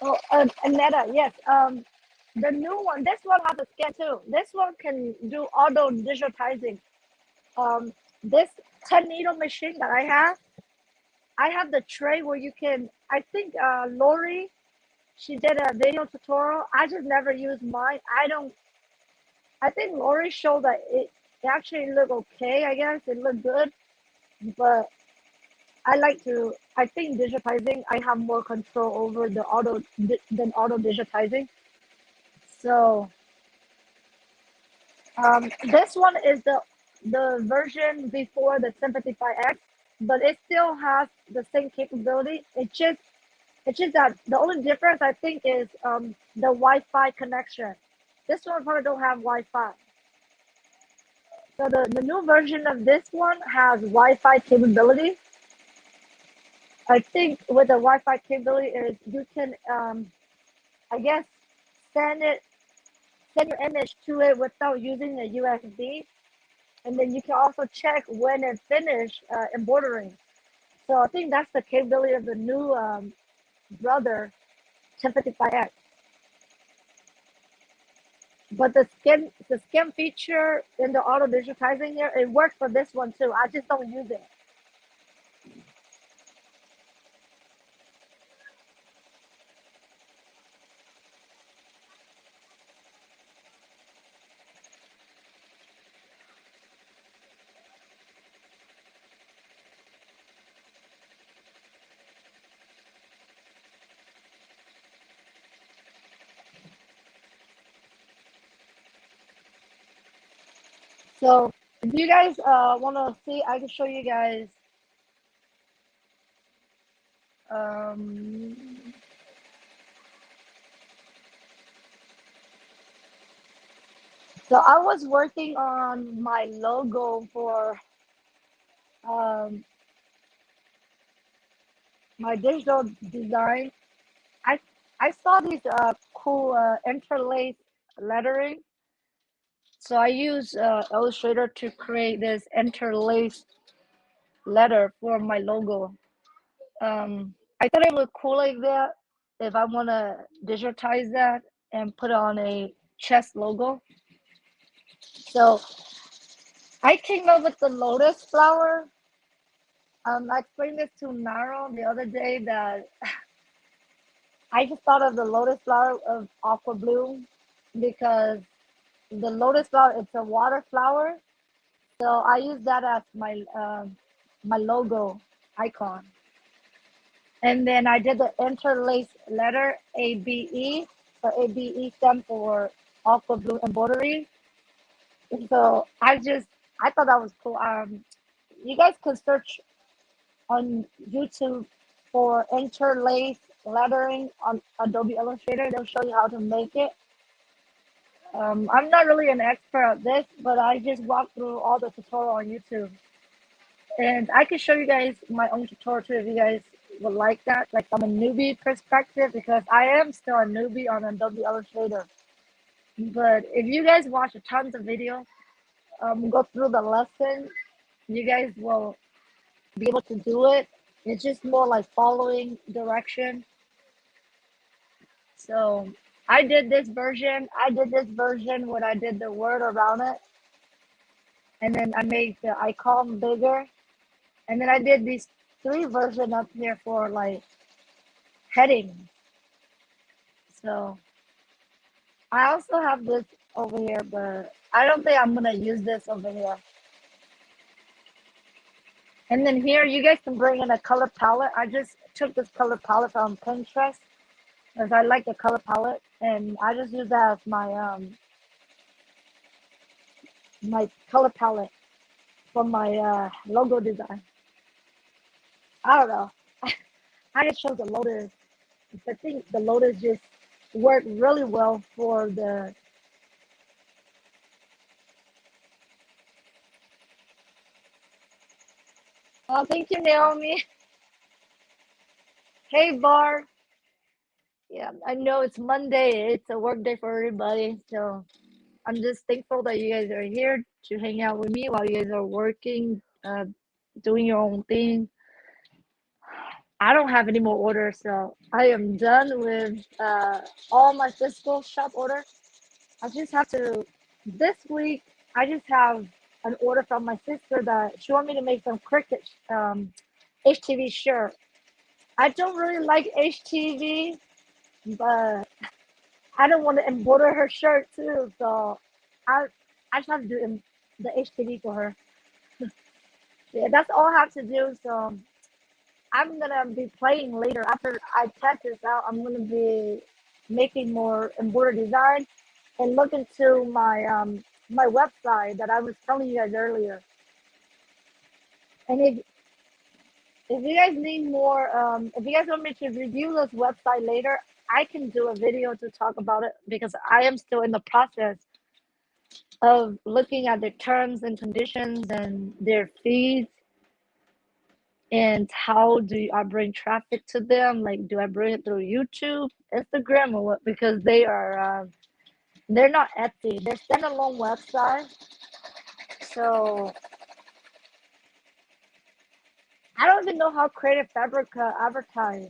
A: Oh, Aneta, yes. The new one. This one has a scan too. This one can do auto digitizing. This 10 needle machine that I have the tray where you can. I think Lori, she did a video tutorial. I just never used mine. I don't. I think Lori showed that it actually looked okay. I guess it looked good, but I like to. I think digitizing. I have more control over the than auto digitizing. So this one is the version before the Sympathy 5X, but it still has the same capability. It's just that the only difference I think is the Wi-Fi connection. This one probably don't have Wi-Fi. So the new version of this one has Wi-Fi capability. I think with the Wi-Fi capability is you can I guess send it send your image to it without using a USB, and then you can also check when it finished embroidering. So I think that's the capability of the new brother 1055X. But the skin feature in the auto digitizing here, it works for this one too. I just don't use it. So if you guys want to see, I can show you guys Um, so I was working on my logo for um, my digital design. I I saw these cool interlace lettering. So I use Illustrator to create this interlace letter for my logo. I thought it looked cool like that. If I want to digitize that and put on a chest logo. So I came up with the lotus flower. I explained this to Naro the other day that I just thought of the lotus flower of AquaBloom because the lotus flower, it's a water flower. So I use that as my logo icon. And then I did the interlace letter ABE. So ABE stands for Aqua Blue Embroidery. So I thought that was cool. You guys could search on YouTube for interlace lettering on Adobe Illustrator. They'll show you how to make it. I'm not really an expert at this, but I just walked through all the tutorial on YouTube. And I can show you guys my own tutorial too if you guys would like that, like from a newbie perspective, because I am still a newbie on Adobe Illustrator. But if you guys watch tons of videos, go through the lesson, you guys will be able to do it. It's just more like following direction. So I did this version. I did this version when I did the word around it. And then I made the icon bigger. And then I did these three versions up here for like heading. So I also have this over here, but I don't think I'm gonna use this over here. And then here, you guys can bring in a color palette. I just took this color palette from Pinterest because I like the color palette, and I just use that as my color palette for my logo design. I don't know. I just chose the lotus. I think the lotus just worked really well for the. Oh, thank you, Naomi. Hey, Bar. Yeah, I know it's Monday. It's a work day for everybody. So I'm just thankful that you guys are here to hang out with me while you guys are working, doing your own thing. I don't have any more orders, so I am done with all my physical shop order. I just have to, this week, I just have an order from my sister that she wanted me to make some cricket HTV shirt. I don't really like HTV, but I don't want to embroider her shirt too, so I I just have to do the HTV for her. Yeah, that's all I have to do. So I'm gonna be playing later after I test this out. I'm gonna be making more embroidery design and look into my website that I was telling you guys earlier. And if you guys need more, if you guys want me to review this website later, I can do a video to talk about it because I am still in the process of looking at their terms and conditions and their fees and how do I bring traffic to them? Like, do I bring it through YouTube, Instagram, or what? Because they're not Etsy. They're standalone website. So I don't even know how Creative Fabrica advertise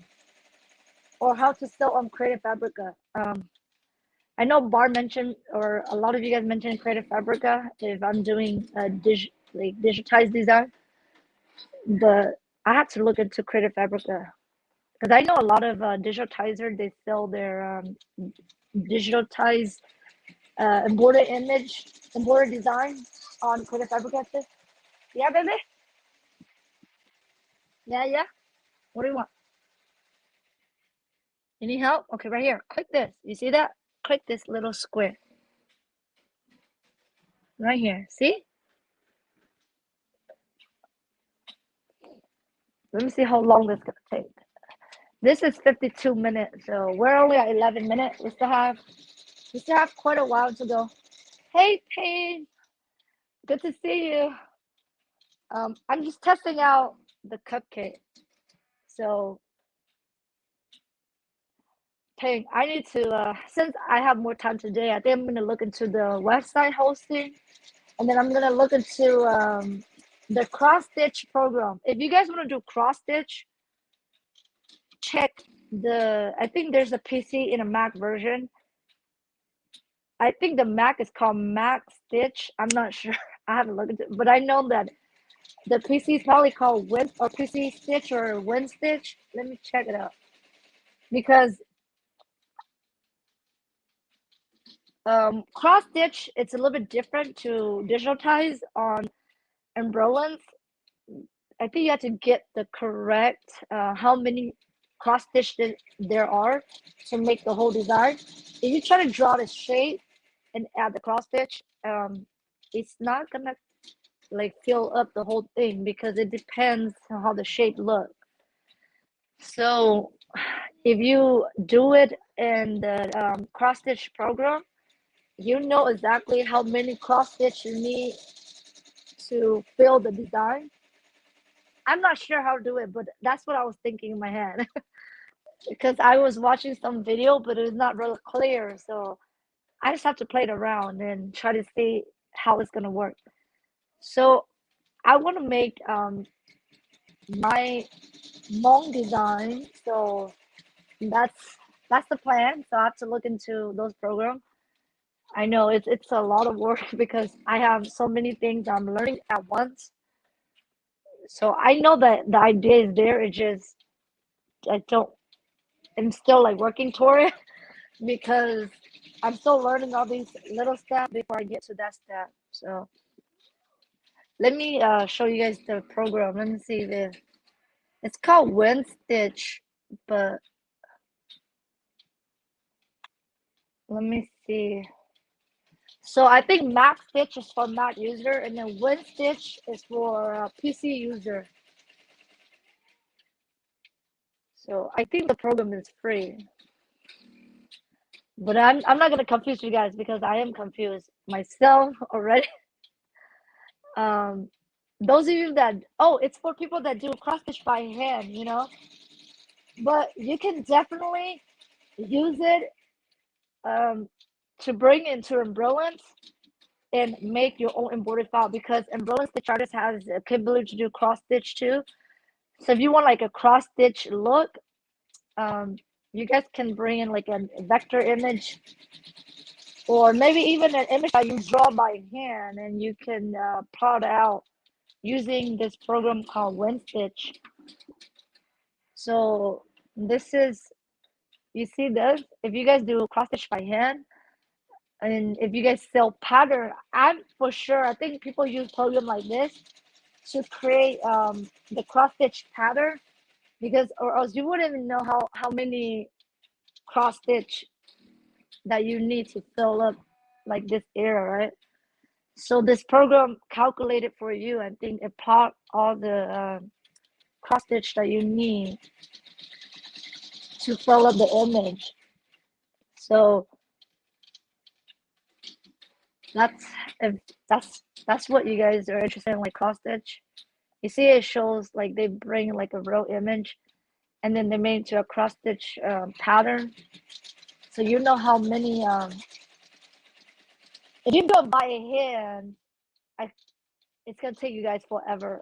A: or how to sell on Creative Fabrica. I know Bar mentioned, or a lot of you guys mentioned Creative Fabrica if I'm doing a digitized design, but I have to look into Creative Fabrica because I know a lot of digitizer they sell their digitized embroidered image, embroidered design on Creative Fabrica. Yeah, baby. Yeah, yeah. What do you want? You need help? Okay, right here. Click this. You see that? Click this little square right here. See? Let me see how long this is gonna take. This is 52 minutes, so we're only at 11 minutes. We still have quite a while to go. Hey, Paige, good to see you. I'm just testing out the cupcake. So, Paige, I need to since I have more time today, I think I'm gonna look into the website hosting, and then I'm gonna look into the cross stitch program. If you guys want to do cross stitch, check I think there's a PC in a Mac version. I think the Mac is called Mac Stitch. I'm not sure. I haven't looked into it, but I know that the PC is probably called Win or PC Stitch or Win Stitch. Let me check it out because cross stitch it's a little bit different to digitize on Embroidery. I think you have to get the correct how many cross stitches there are to make the whole design. If you try to draw the shape and add the cross stitch, it's not gonna like fill up the whole thing because it depends on how the shape look. So if you do it in the cross stitch program, you know exactly how many cross stitch you need to fill the design. I'm not sure how to do it, but that's what I was thinking in my head because I was watching some video, but it was not really clear. So I just have to play it around and try to see how it's gonna work. So I want to make my Hmong design. So that's the plan. So I have to look into those programs. I know it's a lot of work because I have so many things I'm learning at once. So I know that the idea is there. It just I don't. I'm still like working toward it because I'm still learning all these little steps before I get to that step. So let me show you guys the program. Let me see if it's called Wind Stitch, but let me see. So I think Mac Stitch is for Mac user, and then Win Stitch is for PC user. So I think the program is free, but I'm not gonna confuse you guys because I am confused myself already. Um, those of you that it's for people that do cross stitch by hand, but you can definitely use it to bring into embroidery and make your own embroidery file because embroidery stitch artist has the capability to do cross stitch too. So if you want like a cross stitch look, you guys can bring in like a vector image or maybe even an image that you draw by hand and you can plot out using this program called WinStitch. So this is, you see this? If you guys do cross stitch by hand, and if you guys sell pattern, I'm for sure, I think people use program like this to create the cross stitch pattern because or else you wouldn't even know how many cross stitch that you need to fill up like this area, right? So this program calculated for you. I think it plot all the cross stitch that you need to fill up the image. So that's if that's what you guys are interested in, like cross stitch. You see, it shows like they bring like a real image, and then they made it to a cross stitch pattern. So you know how many. If you do it by hand, it's gonna take you guys forever.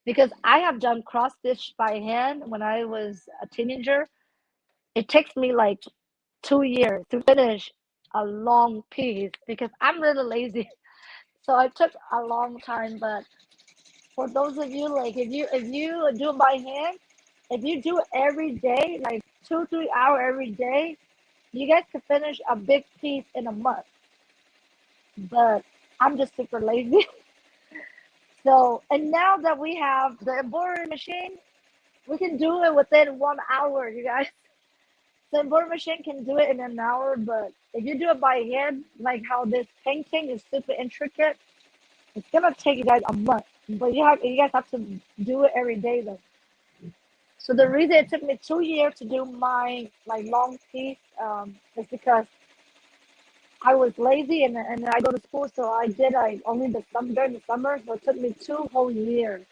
A: Because I have done cross stitch by hand when I was a teenager. It takes me like 2 years to finish a long piece because I'm really lazy. So it took a long time. But for those of you like if you do it by hand, if you do it every day, like 2-3 hours every day, you guys can finish a big piece in a month. But I'm just super lazy. So and now that we have the embroidery machine, we can do it within 1 hour, you guys. The embroidery machine can do it in an hour, but if you do it by hand, like how this painting is super intricate, it's gonna take you guys a month. But you guys have to do it every day though. So the reason it took me 2 years to do my like long piece is because I was lazy and I go to school, so I did only the summer during the summer. So it took me 2 whole years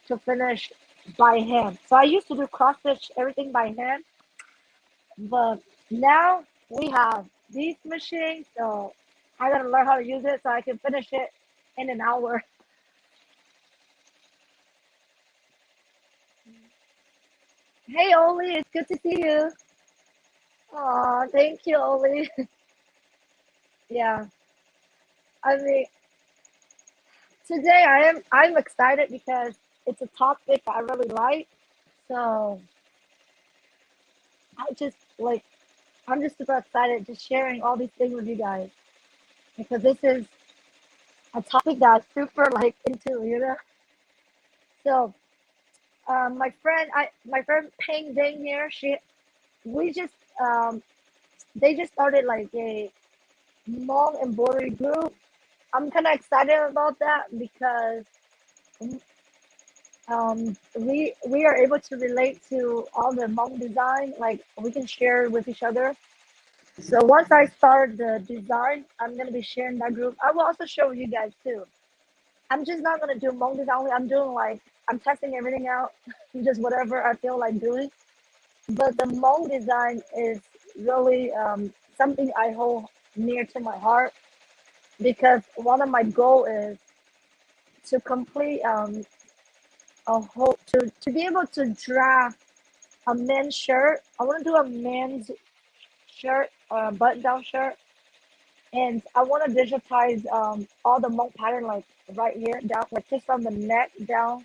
A: to finish by hand. So I used to do cross stitch everything by hand, but now we have these machines, so I gotta learn how to use it so I can finish it in an hour. Hey Oli, it's good to see you. Aw, thank you, Oli. Yeah, I mean today I'm excited because it's a topic I really like. So I just like I'm just super excited just sharing all these things with you guys because this is a topic that I'm super like into. So my friend Peng Ding here, we just um they just started like a Hmong embroidery group. I'm kind of excited about that because we are able to relate to all the Hmong design. Like we can share with each other. So once I start the design, I'm gonna be sharing that group. I will also share with you guys too. I'm just not gonna do Hmong design only. I'm doing like I'm testing everything out, just whatever I feel like doing. But the Hmong design is really something I hold near to my heart because one of my goal is to complete a whole to be able to draft a men's shirt. I want to do a men's shirt, button down shirt, and I want to digitize all the monk pattern like right here down, like just from the neck down,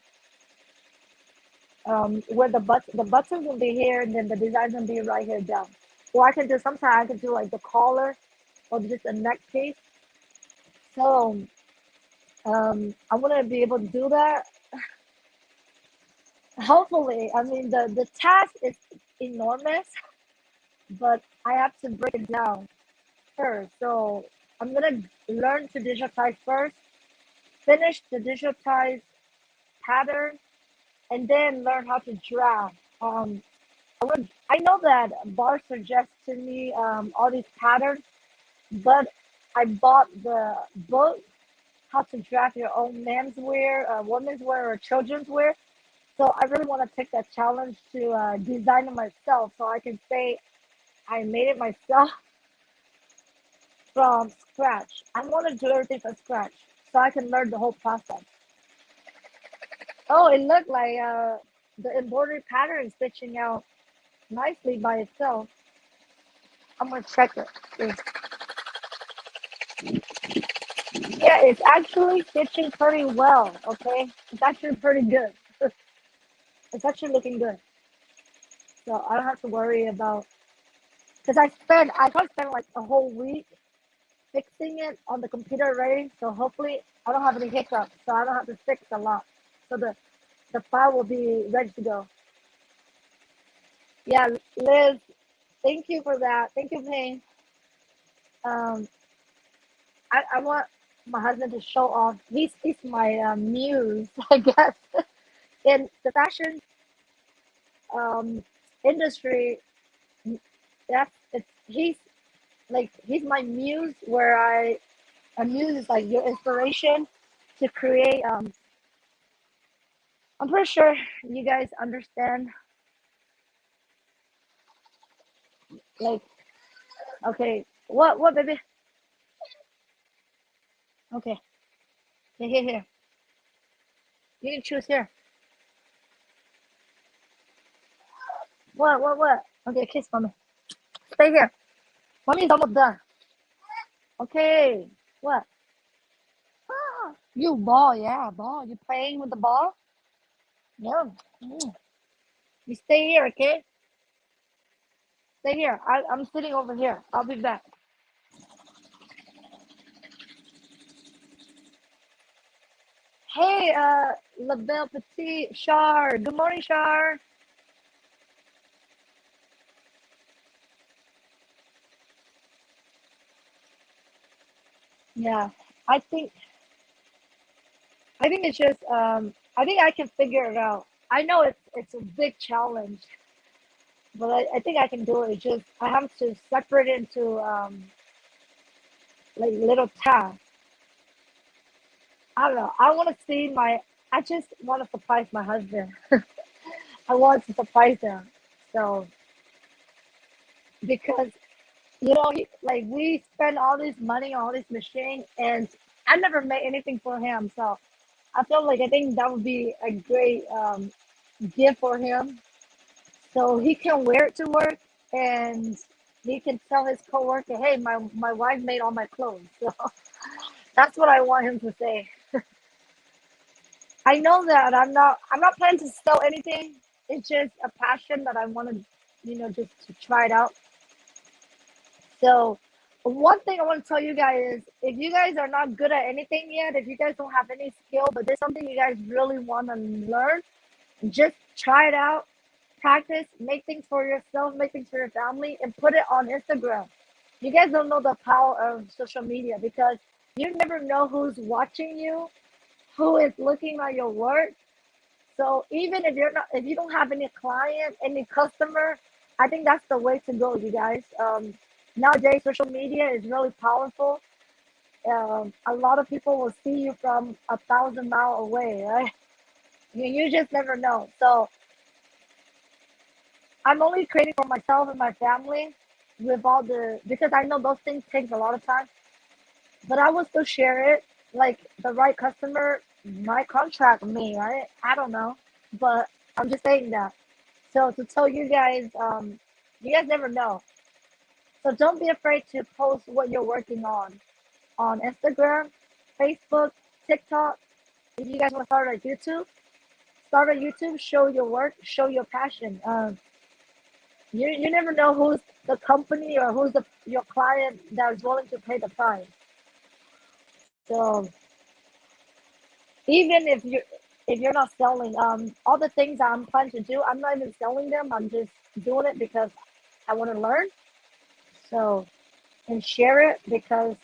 A: where the buttons will be here, and then the design will be right here down. Or I can do sometimes I can do like the collar or just a neck piece. So I want to be able to do that. Hopefully, I mean the task is enormous, but I have to break it down first. So I'm gonna learn to digitize first, finish the digitize pattern, and then learn how to draft. I know that Bar suggests to me all these patterns, but I bought the book how to draft your own men's wear, women's wear, or children's wear. So I really want to take that challenge to design it myself, so I can say I made it myself from scratch. I want to do everything from scratch, so I can learn the whole process. Oh, it looked like the embroidery pattern is stitching out nicely by itself. I'm gonna check it. Yeah, it's actually stitching pretty well. Okay, it's actually pretty good. It's actually looking good, so I don't have to worry about because I probably spent like a whole week fixing it on the computer already. So hopefully I don't have any hiccups, so I don't have to fix a lot. So the file will be ready to go. Yeah, Liz, thank you for that. Thank you, Payne. Um, I want my husband to show off. He's my muse, I guess, in the fashion um, industry. That's it's he's my muse. Where a muse is like your inspiration to create. I'm pretty sure you guys understand. Like, okay, what, baby? Okay, here. You can choose here. What? Okay, kiss mommy. Stay here. Mommy's almost done. Okay. What? Ah, you ball, yeah, ball. You playing with the ball? Yeah. Mm. You stay here, okay? Stay here. I'm sitting over here. I'll be back. Hey, La Belle Petite, Char. Good morning, Char. Yeah, I think I think it's just I think I can figure it out. I know it's a big challenge, but I think I can do it. It's just I have to separate it into like little tasks. I don't know. I want to see my. I just want to surprise my husband. I want to surprise him. So because like we spend all this money on all this machine, and I never made anything for him. So I feel like I think that would be a great gift for him, so he can wear it to work, and he can tell his coworker, "Hey, my wife made all my clothes." So that's what I want him to say. I know that I'm not planning to sell anything. It's just a passion that I want to, just to try it out. So one thing I want to tell you guys is if you guys are not good at anything yet, if you guys don't have any skill, but there's something you guys really want to learn, just try it out, practice, make things for yourself, make things for your family, and put it on Instagram. You guys don't know the power of social media because you never know who's watching you, who is looking at your work. So even if you don't have any client, any customer, I think that's the way to go, you guys. Nowadays, social media is really powerful. A lot of people will see you from 1,000 miles away, right? You just never know. So I'm only creating for myself and my family with all the because I know those things take a lot of time, but I will still share it. Like the right customer might contract me, right? I don't know, but I'm just saying that. So to tell you guys never know. So don't be afraid to post what you're working on Instagram, Facebook, TikTok. If you guys want to start a YouTube, show your work, show your passion. You never know who's the company or who's your client that is willing to pay the price. So even if you're not selling, all the things I'm planning to do, I'm not even selling them. I'm just doing it because I want to learn. So and share it because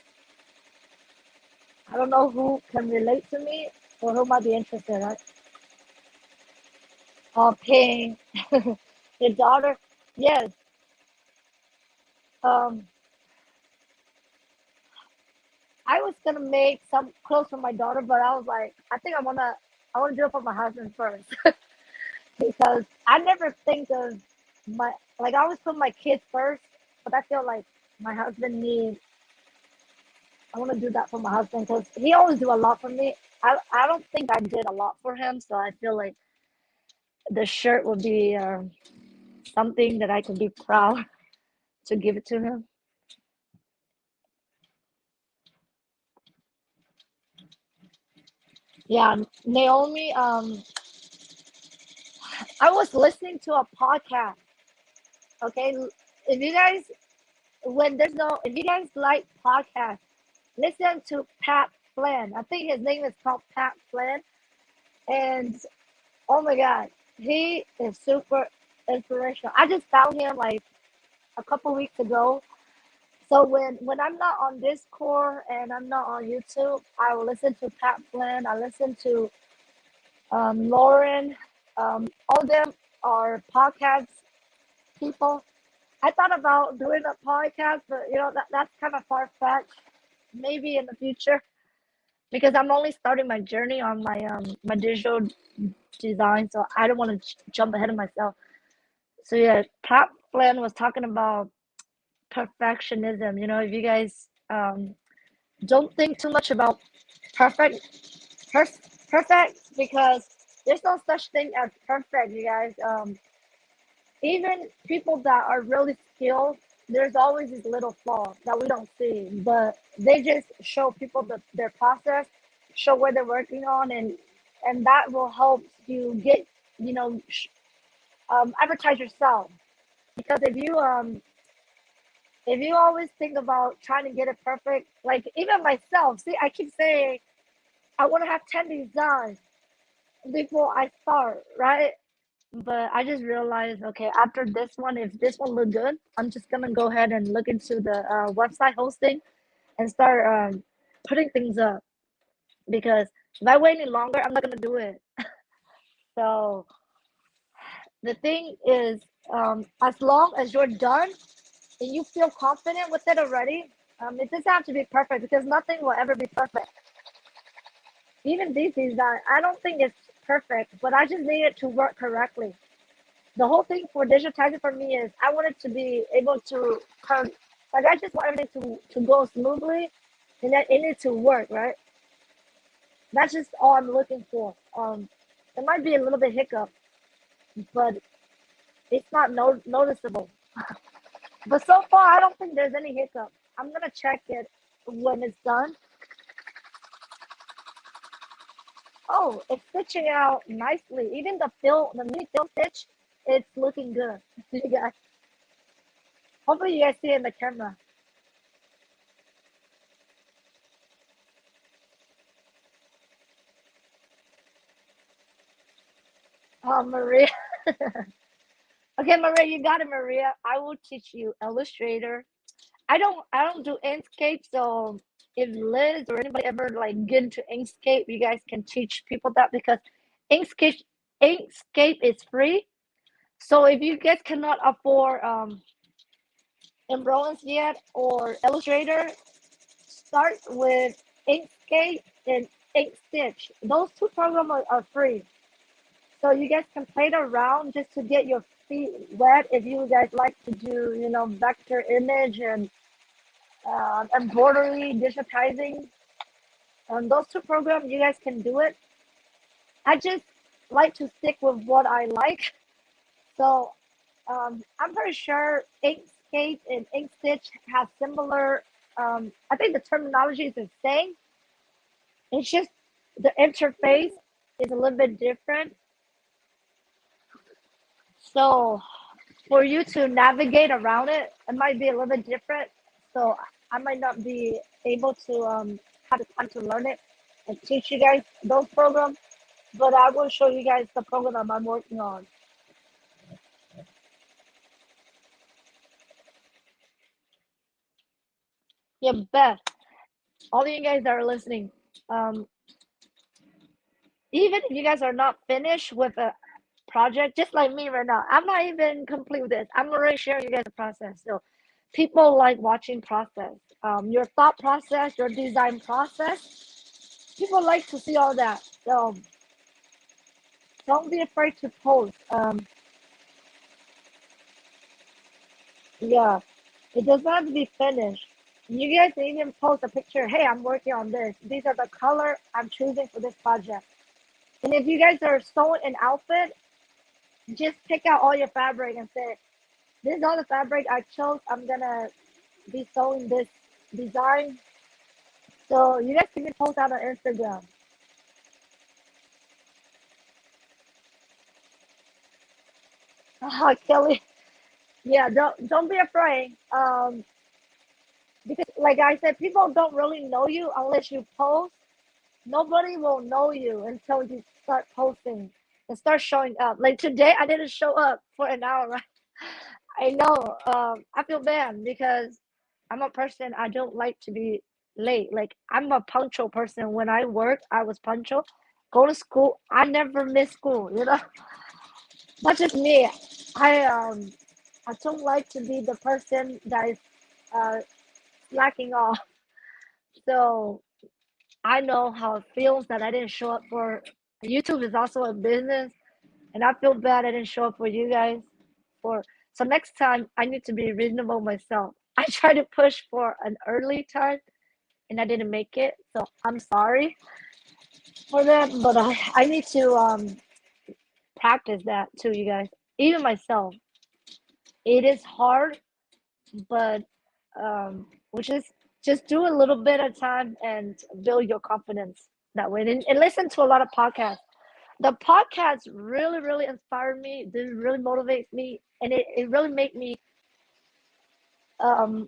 A: I don't know who can relate to me or who might be interested. Right? Paying your daughter, yes. Um, I was gonna make some clothes for my daughter, but I was like, I think I wanna do it for my husband first because I never think of my like I always put my kids first, but I feel like my husband needs. I want to do that for my husband because he always do a lot for me. I don't think I did a lot for him, so I feel like the shirt would be something that I could be proud to give it to him. Yeah, Naomi. I was listening to a podcast. Okay, if you guys if you guys like podcasts, listen to Pat Flynn. I think his name is called Pat Flynn, and oh my God, he is super inspirational. I just found him like a couple weeks ago. So when I'm not on Discord and I'm not on YouTube, I will listen to Pat Flynn. I listen to Lauren. All of them are podcast people. I thought about doing a podcast, but that's kind of far fetched. Maybe in the future, because I'm only starting my journey on my digital design, so I don't want to jump ahead of myself. So yeah, Pat Flynn was talking about perfectionism. If you guys don't think too much about perfect, per- perfect, because there's no such thing as perfect, you guys. Even people that are really skilled, there's always these little flaws that we don't see, but they just show people their process, show where they're working on, and that will help you get, you know, advertise yourself. Because if you always think about trying to get it perfect, like even myself, see, I keep saying I want to have 10 designs before I start, right? But I just realized, okay, after this one, if this one look good, I'm just gonna go ahead and look into the website hosting and start putting things up. Because if I wait any longer, I'm not gonna do it. So The thing is, as long as you're done and you feel confident with it already, it doesn't have to be perfect because nothing will ever be perfect. Even these design, I don't think it's perfect, but I just need it to work correctly. The whole thing for digitizing for me is I want it to be able to come, like I just want everything to go smoothly and that it needs to work, right? That's just all I'm looking for. It might be a little bit hiccup, but it's not noticeable. But so far, I don't think there's any hiccup. I'm gonna check it when it's done. Oh, it's stitching out nicely. Even the mini fill stitch, it's looking good. You guys, hopefully you guys see it in the camera. Oh, Maria. Okay, Maria, you got it, Maria. I will teach you Illustrator. I don't do Inkscape, so if Liz or anybody ever like get into Inkscape, you guys can teach people that because Inkscape Inkscape is free. So if you guys cannot afford Embroidery yet or Illustrator, start with Inkscape and Inkstitch. Those two programs are free. So you guys can play it around just to get your feet wet if you guys like to do, vector image and embroidery, digitizing. Those two programs, you guys can do it. I just like to stick with what I like. So I'm pretty sure Inkscape and Inkstitch have similar. I think the terminology is the same. It's just the interface is a little bit different. So for you to navigate around it, it might be a little bit different. So I might not be able to have the time to learn it and teach you guys those programs, but I will show you guys the program I'm working on. Yeah, Beth, all of you guys that are listening, um, even if you guys are not finished with a project, just like me right now, I'm not even complete with this. I'm already sharing you guys the process. So people like watching process, your thought process, your design process. People like to see all that. So don't be afraid to post. Yeah, it does not have to be finished. You guys can even post a picture. Hey, I'm working on this. These are the color I'm choosing for this project. And if you guys are sewing an outfit, just pick out all your fabric and say, this is all the fabric I chose. I'm gonna be sewing this design. So you guys can even post out on Instagram. Kelly, yeah, don't be afraid. Because like I said, people don't really know you unless you post. Nobody will know you until you start posting and start showing up. Like today, I didn't show up for an hour, right? I know. I feel bad because I'm a person, I don't like to be late. Like I'm a punctual person. When I work, I was punctual. Go to school, I never miss school. That's just me. I don't like to be the person that is uh slacking off. So I know how it feels that I didn't show up for YouTube is also a business, and I feel bad I didn't show up for you guys. For so next time I need to be reasonable myself. I try to push for an early time, and I didn't make it, so I'm sorry for that. But I need to practice that too, you guys. Even myself, it is hard, but which is just do a little bit at a time and build your confidence that way. And listen to a lot of podcasts. The podcast really, really inspired me. This really motivates me, and it really made me um,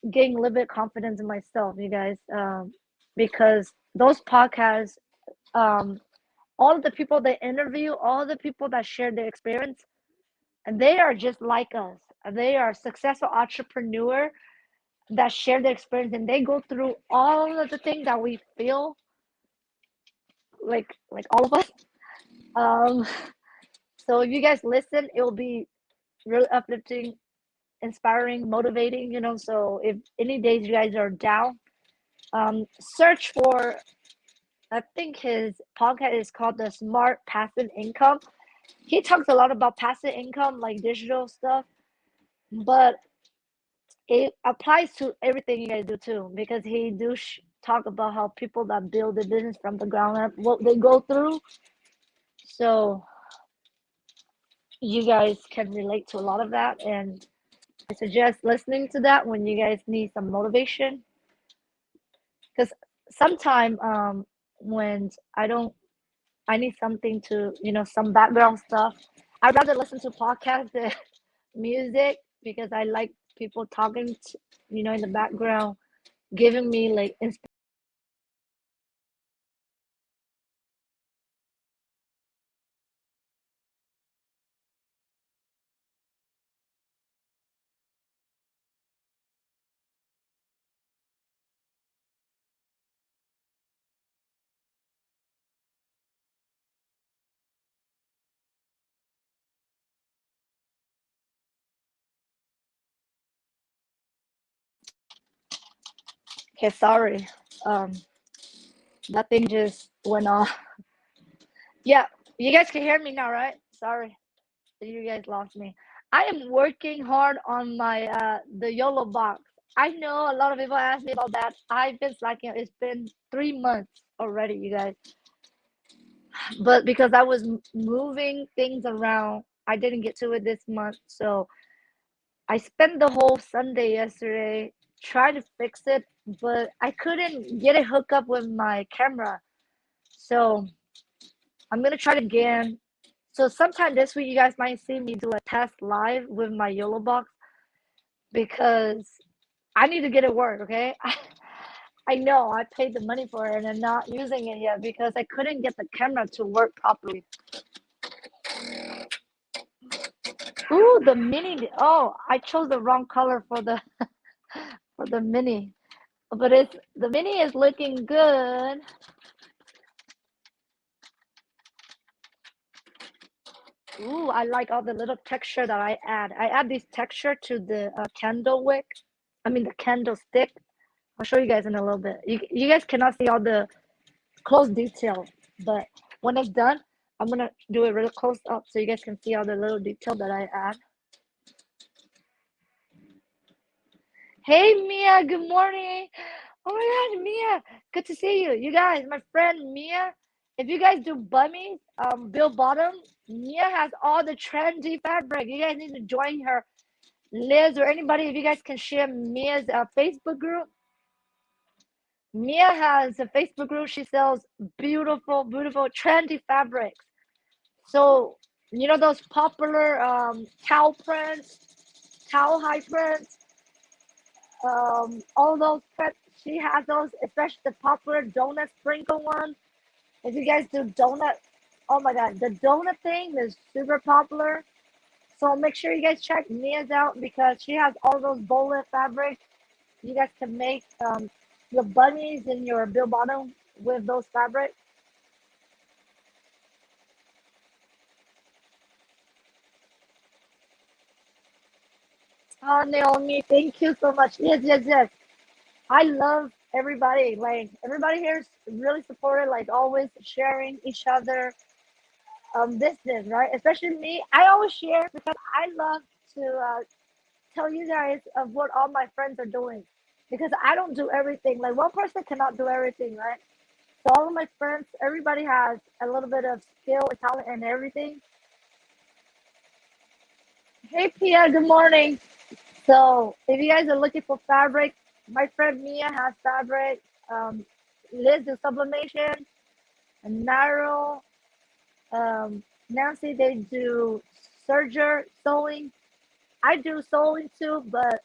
A: gain a little bit of confidence in myself, you guys. Because those podcasts, um, all of the people they interview, all the people that share their experience, and they are just like us. They are successful entrepreneur that share their experience, and they go through all of the things that we feel like all of us. Um, So if you guys listen, it will be really uplifting, inspiring, motivating, you know. So if any days you guys are down, search for, I think his podcast is called The Smart Passive Income. He talks a lot about passive income, like digital stuff, but it applies to everything you guys do too, because he do talk about how people that build the business from the ground up, what they go through. So you guys can relate to a lot of that, and I suggest listening to that when you guys need some motivation. Because sometimes when I need something to, you know, some background stuff, I'd rather listen to podcasts than music, because I like people talking to, you know, in the background, giving me like okay, sorry. Um, that thing just went off. Yeah, you guys can hear me now, right? Sorry, you guys lost me. I am working hard on my the YOLO box. I know a lot of people ask me about that. I've been slacking. It's been 3 months already, you guys. But because I was moving things around, I didn't get to it this month. So I spent the whole Sunday yesterday trying to fix it, but I couldn't get it hooked up with my camera. So I'm gonna try it again. So sometime this week, you guys might see me do a test live with my YOLO box, because I need to get it work. Okay, I know I paid the money for it and I'm not using it yet because I couldn't get the camera to work properly. Ooh, the mini. Oh, I chose the wrong color for the for the mini, but it's the mini is looking good. Ooh, I like all the little texture that I add. I add this texture to the candle wick. I mean the candlestick. I'll show you guys in a little bit. You guys cannot see all the close detail, but when it's done, I'm gonna do it real close up so you guys can see all the little detail that I add. Hey Mia, good morning. Oh my God, Mia, good to see you. You guys, my friend Mia, if you guys do bummies, Bill Bottom, Mia has all the trendy fabric. You guys need to join her. Liz or anybody, if you guys can share Mia's Facebook group. Mia has a Facebook group. She sells beautiful, beautiful, trendy fabrics. So, you know those popular cow prints, cow high prints, all those prints. She has those, especially the popular donut sprinkle one. If you guys do donut, oh my God, the donut thing is super popular. So make sure you guys check Mia's out because she has all those bullet fabrics. You guys can make your bunnies and your bill bottom with those fabrics. Oh, Naomi, thank you so much. Yes, yes, yes. I love everybody. Like everybody here is really supportive, like always sharing each other business, right? Especially me. I always share because I love to tell you guys of what all my friends are doing. Because I don't do everything. Like one person cannot do everything, right? So all of my friends, everybody has a little bit of skill, talent, and everything. Hey Pia, good morning. So if you guys are looking for fabric, my friend Mia has fabric. Um, Liz do sublimation, and Narrow, Nancy they do serger sewing. I do sewing too, but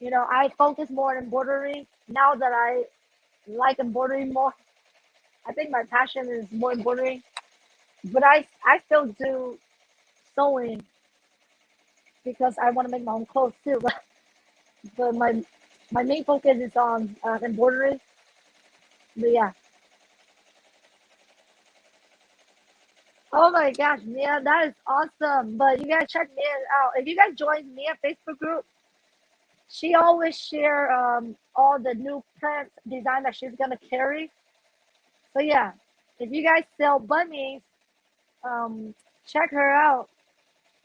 A: you know I focus more on embroidery now that I like embroidery more. I think my passion is more embroidery, but I still do sewing because I want to make my own clothes too. But my main focus is on embroidery. But yeah. Oh my gosh, Mia, that is awesome. But you guys check Mia out. If you guys join Mia Facebook group, she always share all the new print design that she's gonna carry. So yeah, if you guys sell bunnies, um, check her out.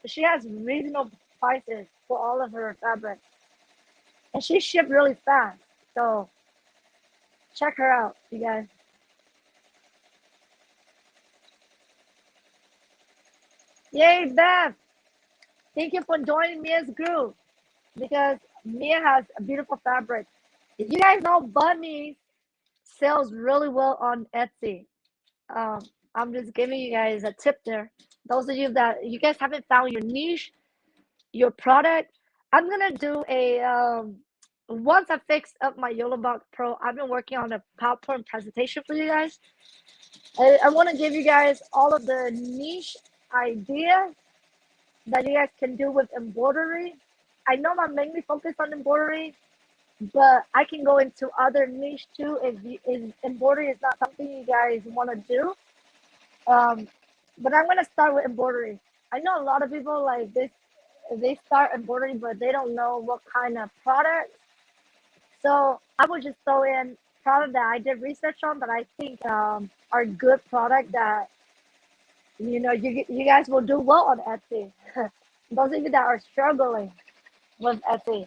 A: She has reasonable prices for all of her fabrics, and she shipped really fast. So check her out, you guys. Yay, Beth! Thank you for joining Mia's group because Mia has a beautiful fabric. If you guys know bunnies sells really well on Etsy. Um, I'm just giving you guys a tip there. Those of you that you guys haven't found your niche, your product, I'm gonna do a once I fix up my YOLOBox Pro, I've been working on a PowerPoint presentation for you guys. I want to give you guys all of the niche ideas that you guys can do with embroidery. I know I'm mainly focused on embroidery, but I can go into other niche too if embroidery is not something you guys want to do. Um, but I'm gonna start with embroidery. I know a lot of people like this. They start embroidery, but they don't know what kind of product. So I would just throw in product that I did research on that I think are good product that you guys will do well on Etsy. Those of you that are struggling with Etsy,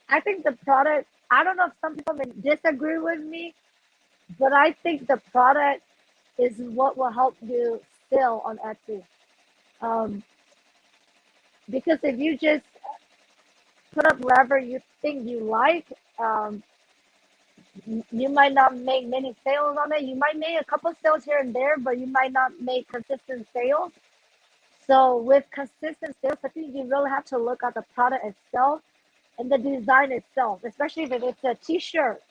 A: I think the product. I don't know if some people may disagree with me, but I think the product is what will help you sell on Etsy. Um, because if you just put up whatever you think you like, um, you might not make many sales on it. You might make a couple sales here and there, but you might not make consistent sales. So with consistent sales, I think you really have to look at the product itself and the design itself, especially if it's a t-shirt,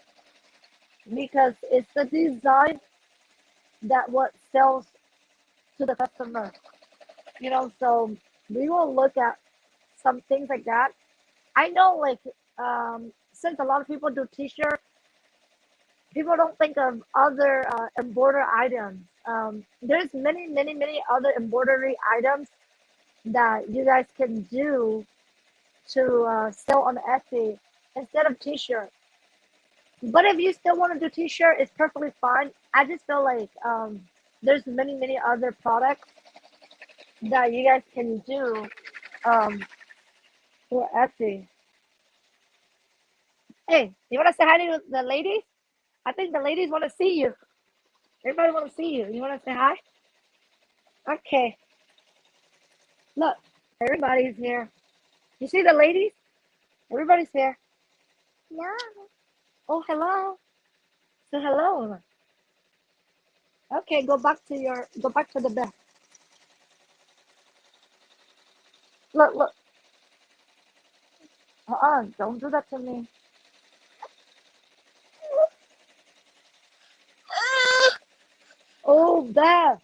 A: because it's the design that what sells to the customer. So we will look at some things like that. I know, like, since a lot of people do t-shirt, people don't think of other embroidery items. There's many, many, many other embroidery items that you guys can do to sell on Etsy instead of t-shirt. But if you still want to do t-shirt, it's perfectly fine. I just feel like there's many, many other products that you guys can do um, for Etsy. Hey, you want to say hi to the ladies? I think the ladies want to see you. Everybody want to see you. You want to say hi? Okay. Look, everybody's here. You see the ladies? Everybody's here. Yeah. Oh, hello. Say hello. Okay, go back to the bed. Look, look. Don't do that to me. Oh, Beth.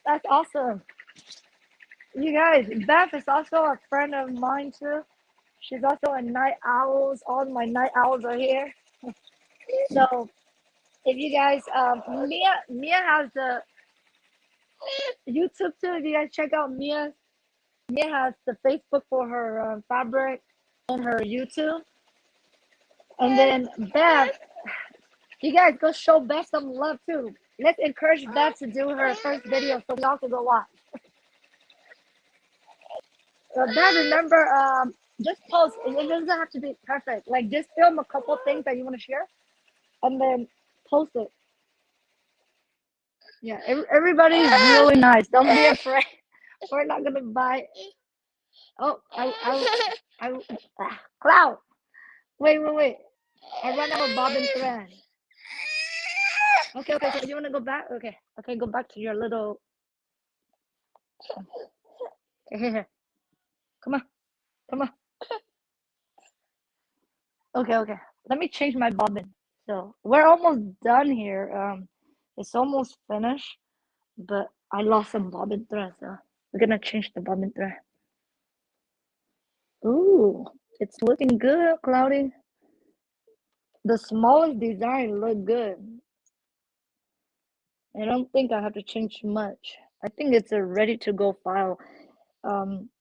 A: That's awesome. You guys, Beth is also a friend of mine too. She's also a night owls. All my night owls are here. So if you guys, Mia has the YouTube too. If you guys check out Mia has the Facebook for her fabric and her YouTube. And then Beth, you guys go show Beth some love too. Let's encourage Beth to do her first video so we all can go watch. So Beth, remember, just post. It doesn't have to be perfect. Like just film a couple things that you want to share, and then post it. Yeah, everybody's really nice. Don't be afraid. We're not gonna buy. Oh, Cloud. Wait. I ran out of bobbin thread. Okay. So you wanna go back? Okay. Go back to your little. Here. Come on. Okay. Let me change my bobbin. So we're almost done here. It's almost finished, but I lost some bobbin thread, so we're gonna change the bobbin thread. Ooh, it's looking good, Cloudy. The smallest design look good. I don't think I have to change much. I think it's a ready to go file.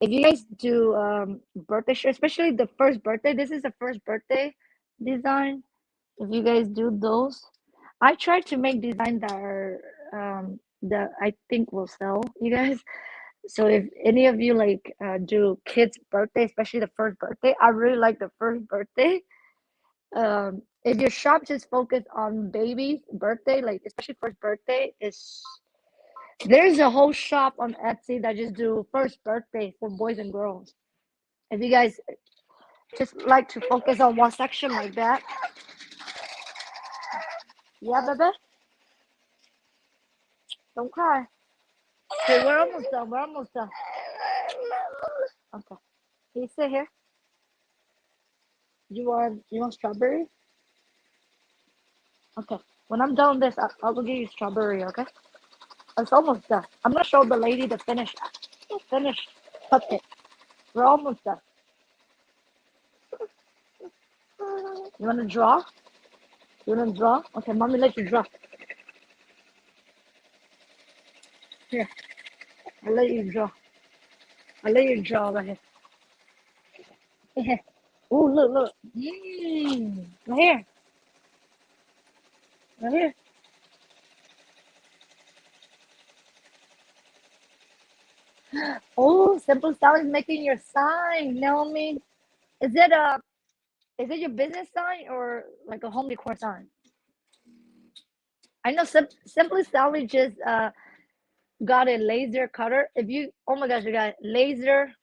A: If you guys do birthday shirt, especially the first birthday, this is the first birthday design. If you guys do those, I try to make design that are that I think will sell you guys. So if any of you like do kids' birthday, especially the first birthday, I really like the first birthday. If your shop just focus on baby's birthday, like especially first birthday, is there's a whole shop on Etsy that just do first birthday for boys and girls. If you guys just like to focus on one section like that, yeah, baby, don't cry. Okay, we're almost done. We're almost done. Okay, can you sit here? You want strawberry? Okay. When I'm done with this, I'll go give you strawberry. Okay. It's almost done. I'm gonna show the lady the finished cupcake. We're almost done. You wanna draw? You wanna draw? Okay, mommy let you draw. Here, I'll let you draw. I'll let you draw right here. Oh, look, look. Right here. Right here. Oh, Simple Style is making your sign, Naomi. Is it a is it your business sign or like a home decor sign? I know Simply Style just got a laser cutter. If you oh my gosh, you got laser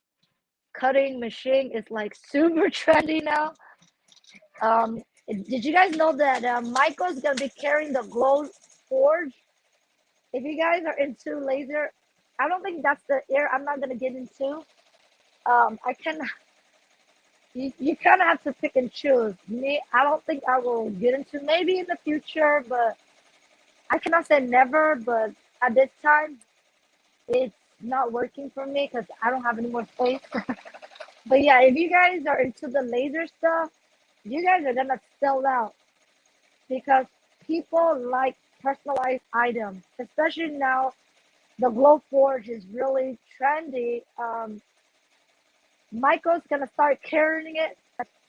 A: cutting machine is like super trendy now. Did you guys know that Michael's gonna be carrying the glow forge? If you guys are into laser, I don't think that's the area I'm not gonna get into. I can you kind of have to pick and choose. Me, I don't think I will get into maybe in the future, but I cannot say never. But at this time, it's not working for me because I don't have any more space. But yeah, if you guys are into the laser stuff, you guys are gonna sell out because people like personalized items, especially now. The glow forge is really trendy. Michael's gonna start carrying it.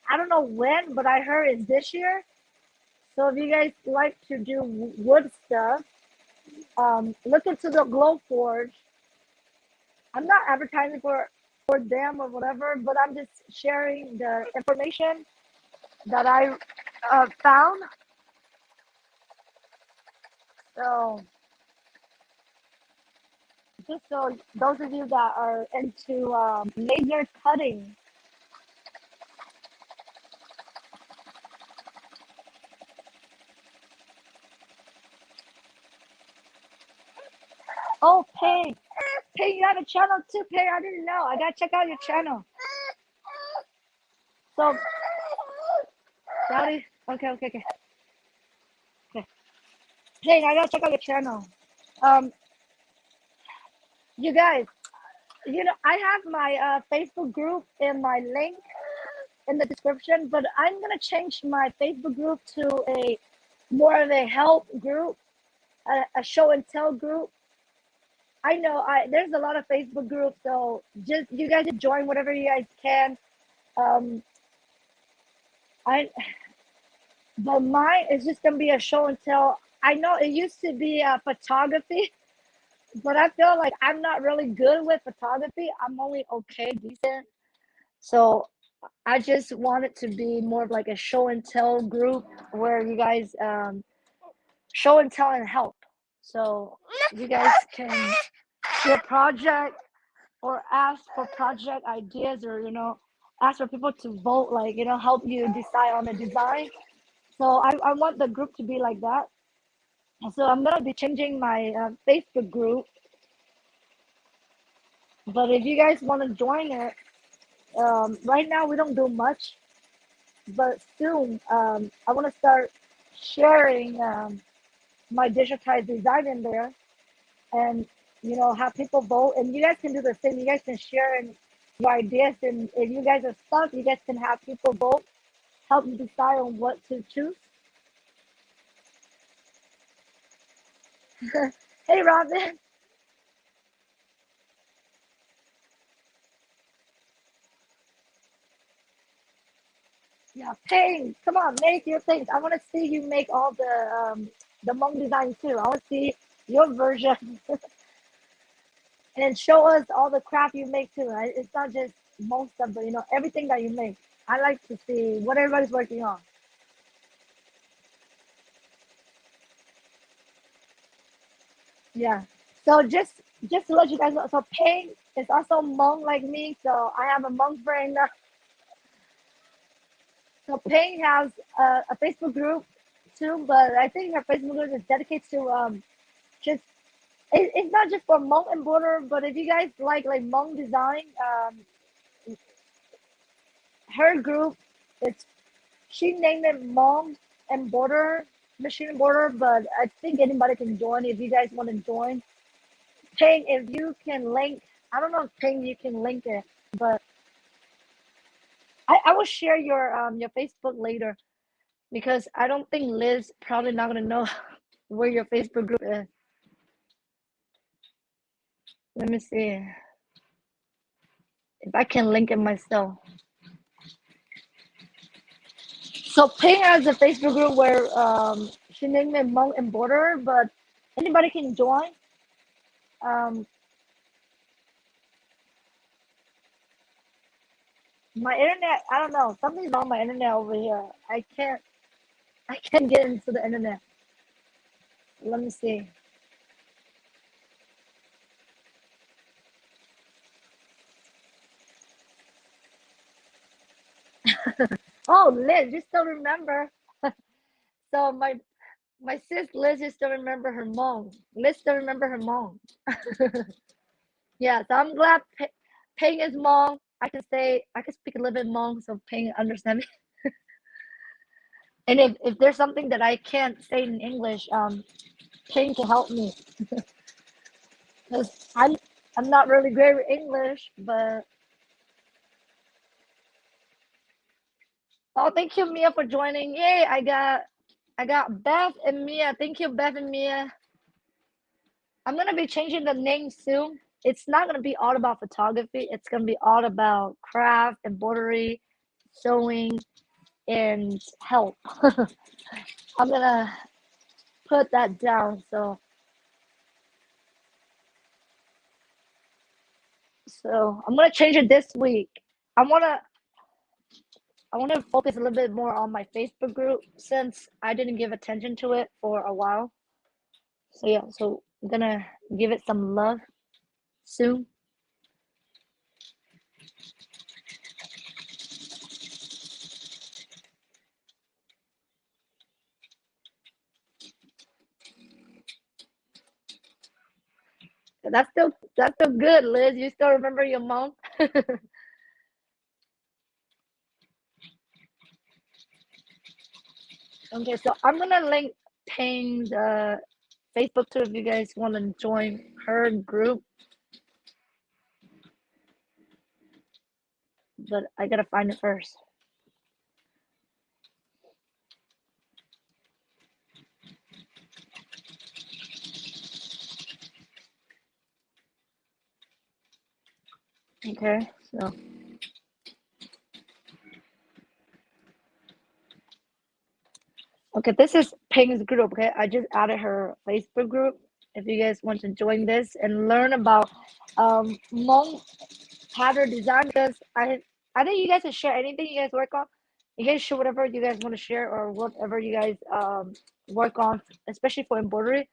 A: I don't know when, but I heard it's this year. So if you guys like to do wood stuff, look into the glow forge. I'm not advertising for them or whatever, but I'm just sharing the information that I found. So just so those of you that are into laser cutting, oh, Pay, Pay, you have a channel too, Pay. I didn't know. I gotta check out your channel. So, Daddy, okay. Pay, I gotta check out your channel. Um, you guys, I have my Facebook group in my link in the description, but I'm gonna change my Facebook group to a more of a help group, a show and tell group. I know there's a lot of Facebook groups, so just you guys join whatever you guys can. Um, I but mine is just gonna be a show and tell. I know it used to be photography, but I feel like I'm not really good with photography. I'm only okay, decent. So I just want it to be more of like a show and tell group where you guys show and tell and help. So you guys can do a project or ask for project ideas or ask for people to vote, like help you decide on the design. So I want the group to be like that. So I'm gonna be changing my Facebook group. But if you guys want to join it, right now we don't do much, but soon I want to start sharing my digitized design in there, and have people vote. And you guys can do the same. You guys can share and your ideas, and if you guys are stuck, you guys can have people vote, help you decide on what to choose. Hey, Robin. Yeah, paint. Come on, make your things. I want to see you make all the Hmong design too. I want to see your version and show us all the craft you make too. Right? It's not just Hmong stuff, but everything that you make. I like to see what everybody's working on. Yeah. So just to let you guys know, so paint is also Hmong like me. So I have a Hmong friend. So Ping has a Facebook group too, but I think her Facebook group is dedicated to just it's not just for Hmong embroider, but if you guys like Hmong design, her group it's she named it Hmong embroider machine embroider, but I think anybody can join if you guys want to join. Ping, if you can link, I don't know if Ping you can link it, but I will share your Facebook later because I don't think Liz probably not gonna know where your Facebook group is. Let me see if I can link it myself. So Ping has a Facebook group where she named it Monk and Border, but anybody can join. Um, my internet, I don't know, something's wrong with my internet over here. I can't get into the internet. Let me see. Oh, Liz, you still remember? So my sis Liz, you still remember her mom. Liz still remember her mom. Yeah, so I'm glad Ping is Hmong. I can speak a little bit Hmong, so Ping understand me. And if there's something that I can't say in English, Ping can help me because I'm not really great with English. But oh, thank you Mia for joining. Yay! I got Beth and Mia. Thank you Beth and Mia. I'm gonna be changing the name soon. It's not gonna be all about photography. It's gonna be all about craft, embroidery, sewing, and help. I'm gonna put that down. So I'm gonna change it this week. I wanna I wanna focus a little bit more on my Facebook group since I didn't give attention to it for a while. So yeah, so I'm gonna give it some love soon. That's still good, Liz. You still remember your mom? Okay, so I'm gonna link Ping's Facebook too if you guys want to join her group. But I gotta find it first. Okay, so okay, this is Ping's group. Okay, I just added her Facebook group. If you guys want to join this and learn about Hmong pattern design, because I think you guys can share anything you guys work on. You guys share whatever you guys want to share or whatever you guys work on, especially for embroidery.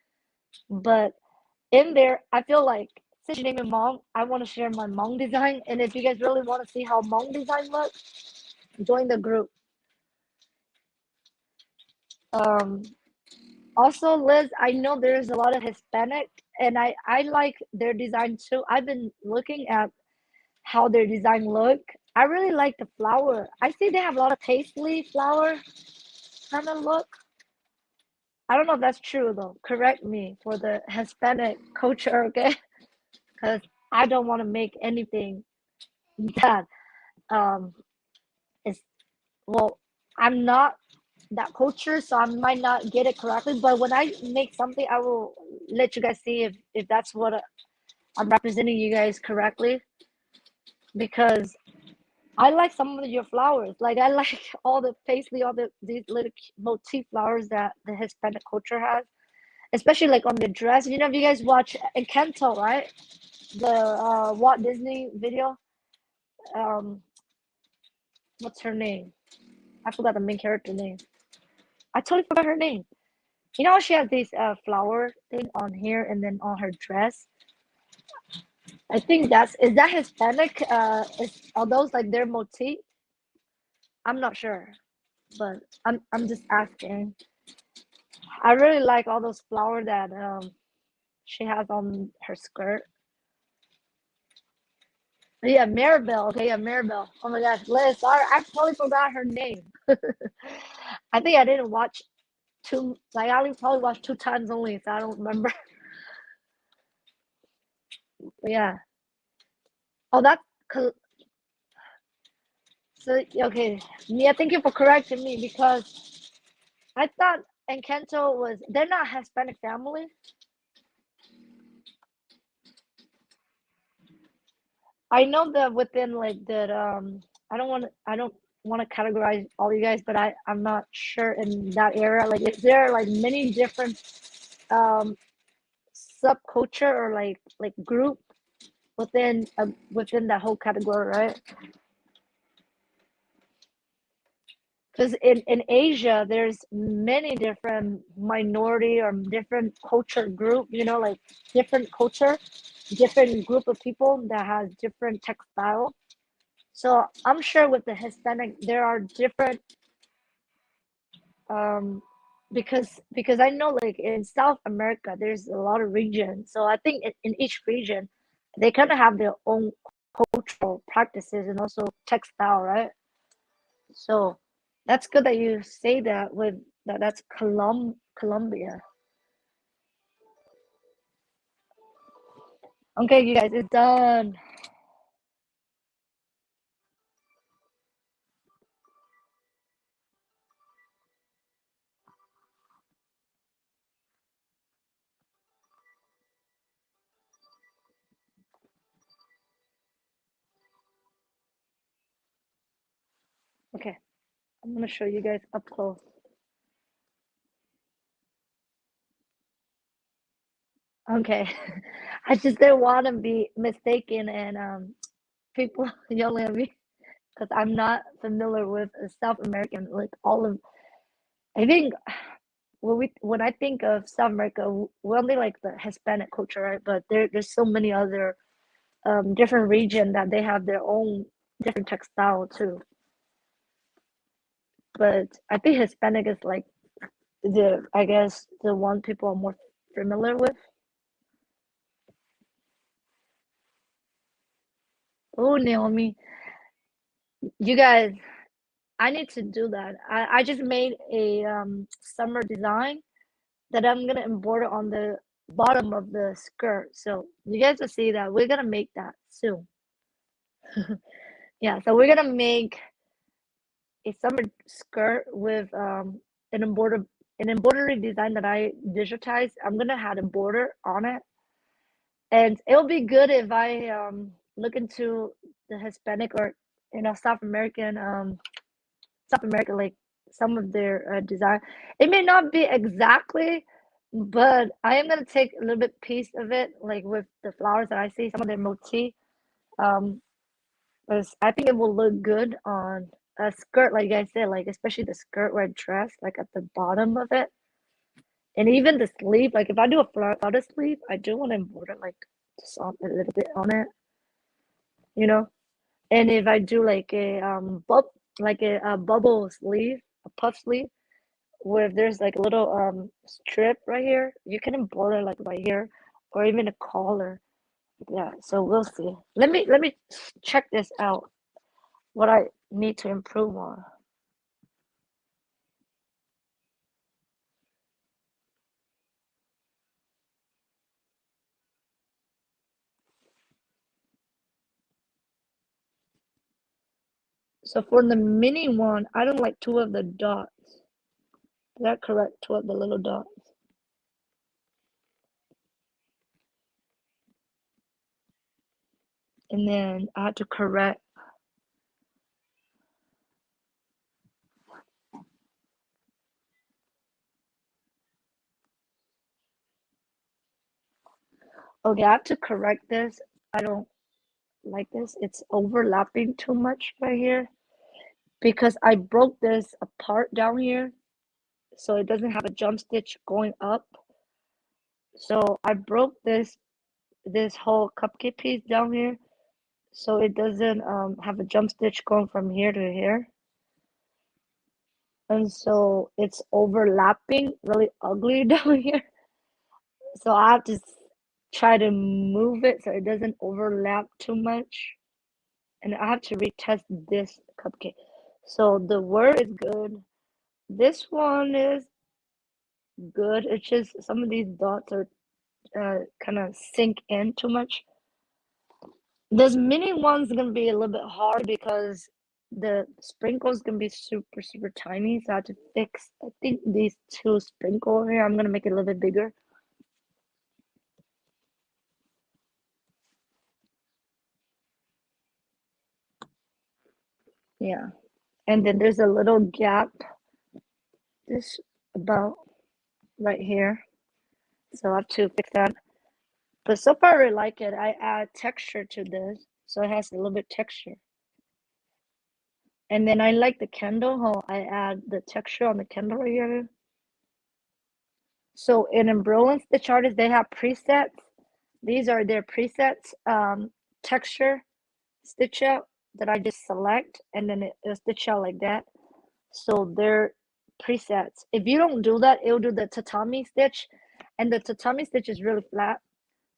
A: But in there, I feel like since you name it Hmong, I want to share my Hmong design. And if you guys really want to see how Hmong design looks, join the group. Um, Also, Liz, I know there's a lot of Hispanic, and I like their design too. I've been looking at how their design look. I really like the flower. I see they have a lot of paisley flower kind of look. I don't know if that's true though. Correct me for the Hispanic culture, okay? Because I don't want to make anything that um is well. I'm not that culture, so I might not get it correctly. But when I make something, I will let you guys see if that's what I'm representing you guys correctly. Because I like some of your flowers. Like I like all the paisley, all these little motif flowers that the Hispanic culture has, especially like on the dress. You know, if you guys watch Encanto, right? The Walt Disney video. Um, what's her name? I forgot the main character name. I totally forgot her name. You know, she has this flower thing on here and then on her dress. I think that's is that Hispanic? Are those like their motif? I'm not sure, but I'm just asking. I really like all those flowers that she has on her skirt. Yeah, Maribel. Okay, yeah, Maribel. Oh my gosh, Liz. Sorry, I totally forgot her name. I think I didn't watch two. Like I only probably watched two times only, so I don't remember. But yeah. Oh, that's so okay. Yeah, thank you for correcting me because I thought Encanto was they're not Hispanic family. I know that within like that I don't want to categorize all you guys, but I'm not sure in that area. Like is there like many different um subculture or like group within that whole category, right? Because in Asia, there's many different minority or different culture group, you know, like different culture, different group of people that has different textile. So I'm sure with the Hispanic, there are different um because I know like in South America, there's a lot of regions. So I think in each region, they kind of have their own cultural practices and also textile, right? So that's good that you say that with that's Colombia. Okay, you guys, it's done. Okay, I'm gonna show you guys up close. Okay, I just didn't want to be mistaken and people yelling at me because I'm not familiar with South American like all of. I think when I think of South America, we only like the Hispanic culture, right? But there's so many other different region that they have their own different textile too. But I think Hispanic is like the I guess the one people are more familiar with. Oh, Naomi, you guys, I need to do that. I just made a summer design that I'm gonna embroider on the bottom of the skirt. So you guys will see that we're gonna make that soon. Yeah, so we're gonna make a summer skirt with an embroidery design that I digitized. I'm gonna have a border on it, and it'll be good if I look into the Hispanic or South America like some of their design. It may not be exactly, but I am gonna take a little bit piece of it, like with the flowers that I see, some of their motif. Um, because I think it will look good on a skirt, like I said, like especially the skirt or dress, like at the bottom of it, and even the sleeve. Like if I do a flower sleeve, I do want to embroider like just on a little bit on it, you know. And if I do like a bubble sleeve, a puff sleeve, where there's like a little strip right here, you can embroider like right here, or even a collar. Yeah, so we'll see. Let me check this out. What I need to improve on. So for the mini one, I don't like two of the dots. Is that correct? Two of the little dots. And then I had to correct. Okay, I have to correct this. I don't like this. It's overlapping too much right here because I broke this apart down here, so it doesn't have a jump stitch going up. So I broke this whole cupcake piece down here, so it doesn't have a jump stitch going from here to here. And so it's overlapping really ugly down here. So I have to try to move it so it doesn't overlap too much. And I have to retest this cupcake. So the word is good. This one is good. It's just some of these dots are kind of sink in too much. This mini one's gonna be a little bit hard because the sprinkles gonna be super, super tiny. So I have to fix, I think these two sprinkle here, I'm gonna make it a little bit bigger. Yeah. And then there's a little gap, this about right here. So I have to fix that. But so far I really like it. I add texture to this, so it has a little bit texture. And then I like the candle, how I add the texture on the candle right here. So in Embroidery Stitch Artist, they have presets. These are their presets, texture, stitch out that I just select, and then it'll stitch out like that. So they're presets. If you don't do that, it'll do the tatami stitch, and the tatami stitch is really flat.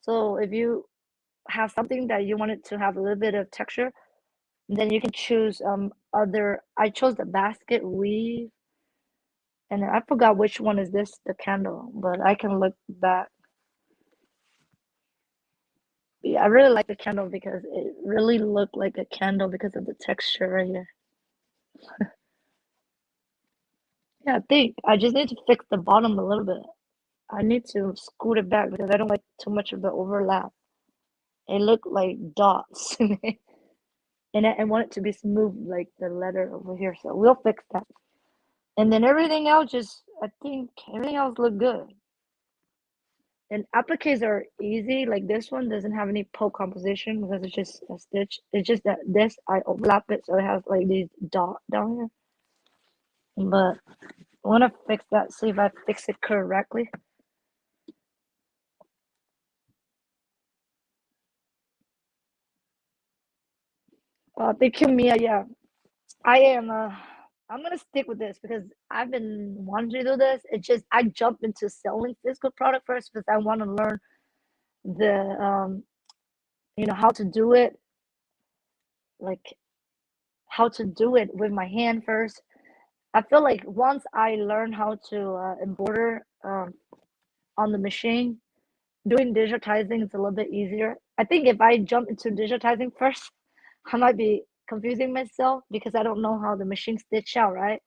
A: So if you have something that you want it to have a little bit of texture, then you can choose other. I chose the basket weave, and I forgot which one is this, the candle, but I can look back. Yeah, I really like the candle because it really looked like a candle because of the texture right here. Yeah, I think I just need to fix the bottom a little bit. I need to scoot it back because I don't like too much of the overlap. It looked like dots, and I want it to be smooth like the letter over here. So we'll fix that. And then everything else just, I think everything else look good. And appliques are easy. Like this one doesn't have any poke composition because it's just a stitch. It's just that this I overlap it so it has like these dot down here. But I want to fix that. See if I fix it correctly. Thank you, Mia. Yeah, I am. I'm gonna stick with this because I've been wanting to do this. It's just I jumped into selling physical product first because I want to learn the how to do it, like how to do it with my hand first. I feel like once I learn how to embroider on the machine, doing digitizing is a little bit easier. I think if I jump into digitizing first, I might be confusing myself because I don't know how the machine stitch out, right?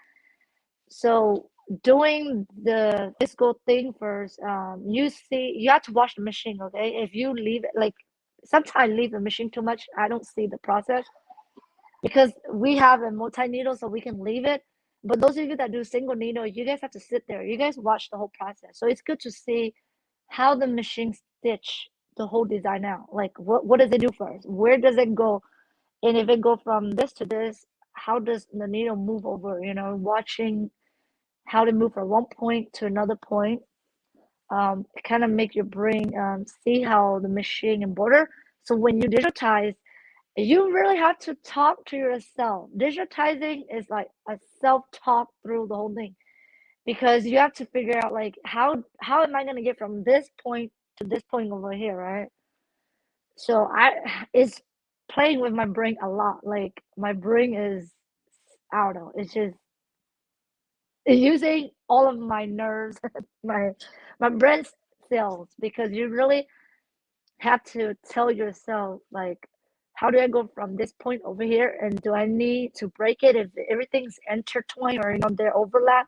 A: So doing the physical thing first, you see, you have to watch the machine, okay? If you leave it, like sometimes I leave the machine too much, I don't see the process because we have a multi-needle, so we can leave it. But those of you that do single needle, you guys have to sit there. You guys watch the whole process. So it's good to see how the machine stitch the whole design out. Like what does it do first? Where does it go? And if it go from this to this, how does the needle move over? Watching how to move from one point to another point. Kind of make your brain see how the machine and border. So when you digitize, you really have to talk to yourself. Digitizing is like a self-talk through the whole thing because you have to figure out like how am I gonna get from this point to this point over here, right? So it's playing with my brain a lot. Like my brain is, I don't know, it's just using all of my nerves, my brain cells because you really have to tell yourself like how do I go from this point over here and do I need to break it if everything's intertwined or they're overlap?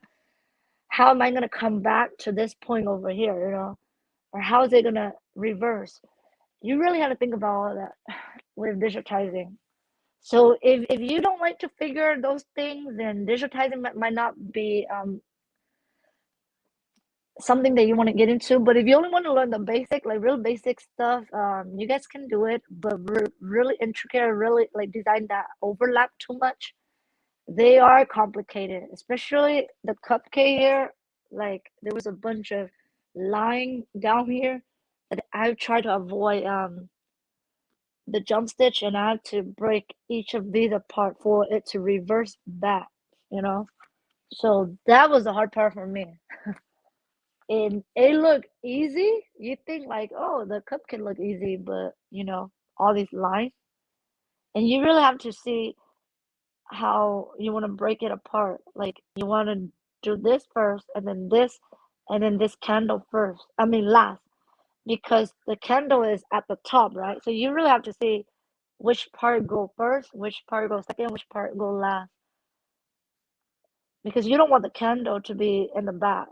A: How am I gonna come back to this point over here, or how is it gonna reverse? You really have to think about all of that with digitizing. So if you don't like to figure those things, then digitizing might not be something that you want to get into. But if you only want to learn the basic, like real basic stuff, you guys can do it. But really intricate, really like design that overlap too much, they are complicated. Especially the cupcake here. Like there was a bunch of line down here that I tried to avoid the jump stitch, and I had to break each of these apart for it to reverse back, you know. So that was the hard part for me. And it looked easy. You think like, oh, the cupcake look easy, but you know, all these lines. And you really have to see how you want to break it apart. Like you want to do this first, and then this candle first. I mean last, because the candle is at the top, right? So you really have to see which part go first, which part go second, which part go last. Because you don't want the candle to be in the back,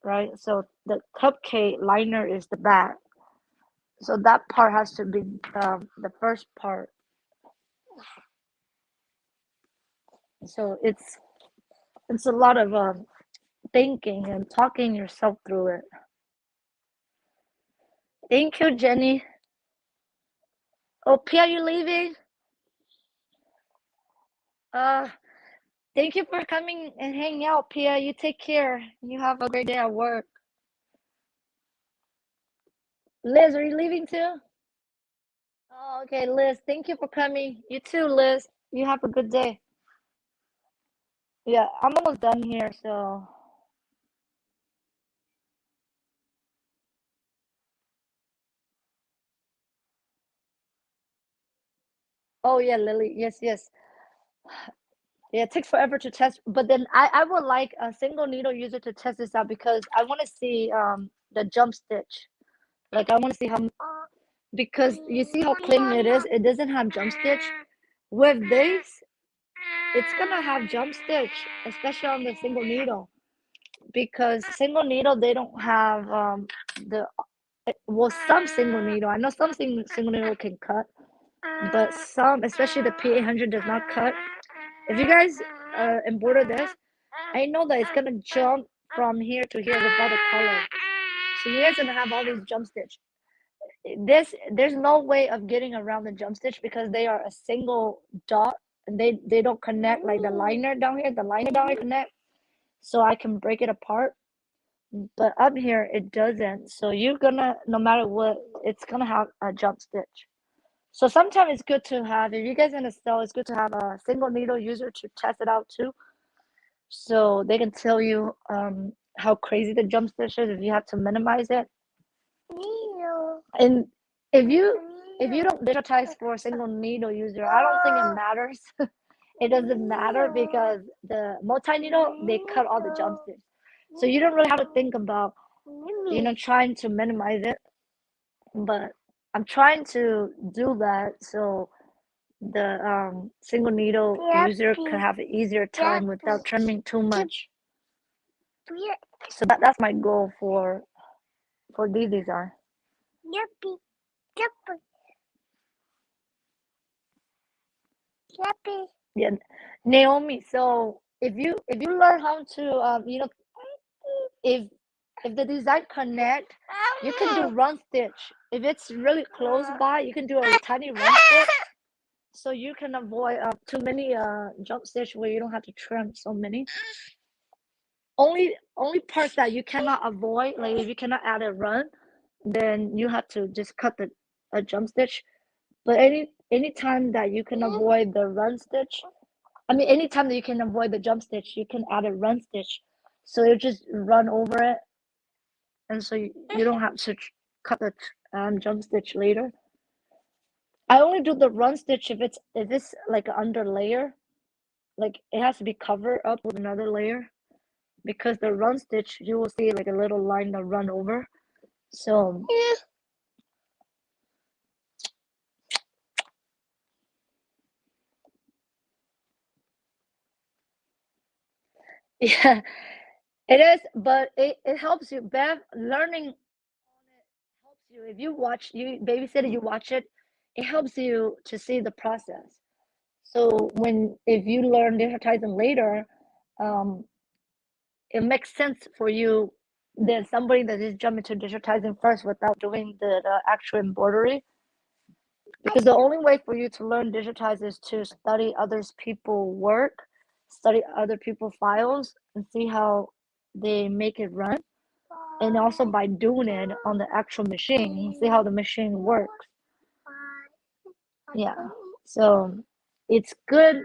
A: right? So the cupcake liner is the back. So that part has to be the first part. So it's a lot of thinking and talking yourself through it. Thank you, Jenny. Oh, Pia, you leaving? Uh, thank you for coming and hanging out, Pia. You take care. You have a great day at work. Liz, are you leaving too? Oh, okay, Liz. Thank you for coming. You too, Liz. You have a good day. Yeah, I'm almost done here, so. Oh yeah, Lily. Yes, yes. Yeah, it takes forever to test, but then I would like a single needle user to test this out because I want to see the jump stitch. Like I want to see how, because you see how clean it is. It doesn't have jump stitch. With this, it's gonna have jump stitch, especially on the single needle, because single needle they don't have the well, some single needle. I know some single needle can cut, but some, especially the P800, does not cut. If you guys embroider this, I know that it's gonna jump from here to here without a color. So you guys gonna have all these jump stitch. There's no way of getting around the jump stitch because they are a single dot and they don't connect like the liner down here. The liner down here connect, so I can break it apart. But up here it doesn't. So you're gonna, no matter what, it's gonna have a jump stitch. So sometimes it's good to have, if you guys gonna sell, it's good to have a single needle user to test it out too, so they can tell you how crazy the jump stitch is if you have to minimize it. And if you don't digitize for a single needle user, I don't think it matters. It doesn't matter because the multi needle, they cut all the jump stitch. So you don't really have to think about, trying to minimize it. But I'm trying to do that so the single needle user could have an easier time without trimming too much. So that's my goal for these design. Yeah, Naomi. So if you learn how to if the design connect, you can do run stitch. If it's really close by, you can do a tiny run stitch, so you can avoid too many jump stitch where you don't have to trim so many. Only parts that you cannot avoid, like if you cannot add a run, then you have to just cut the a jump stitch. But any time that you can avoid the run stitch, I mean anytime that you can avoid the jump stitch, you can add a run stitch. So you just run over it, and so you don't have to cut the jump stitch later. I only do the run stitch if it's like an under layer, like it has to be covered up with another layer, because the run stitch you will see like a little line that run over. So yeah, it is, but it helps you. Bev, learning on it helps you. If you watch, you babysit, you watch it, it helps you to see the process. So if you learn digitizing later, um, it makes sense for you than somebody that just jump into digitizing first without doing the actual embroidery. Because the only way for you to learn digitize is to study others people work, study other people files, and see how they make it run. And also by doing it on the actual machine, see how the machine works. Yeah. So it's good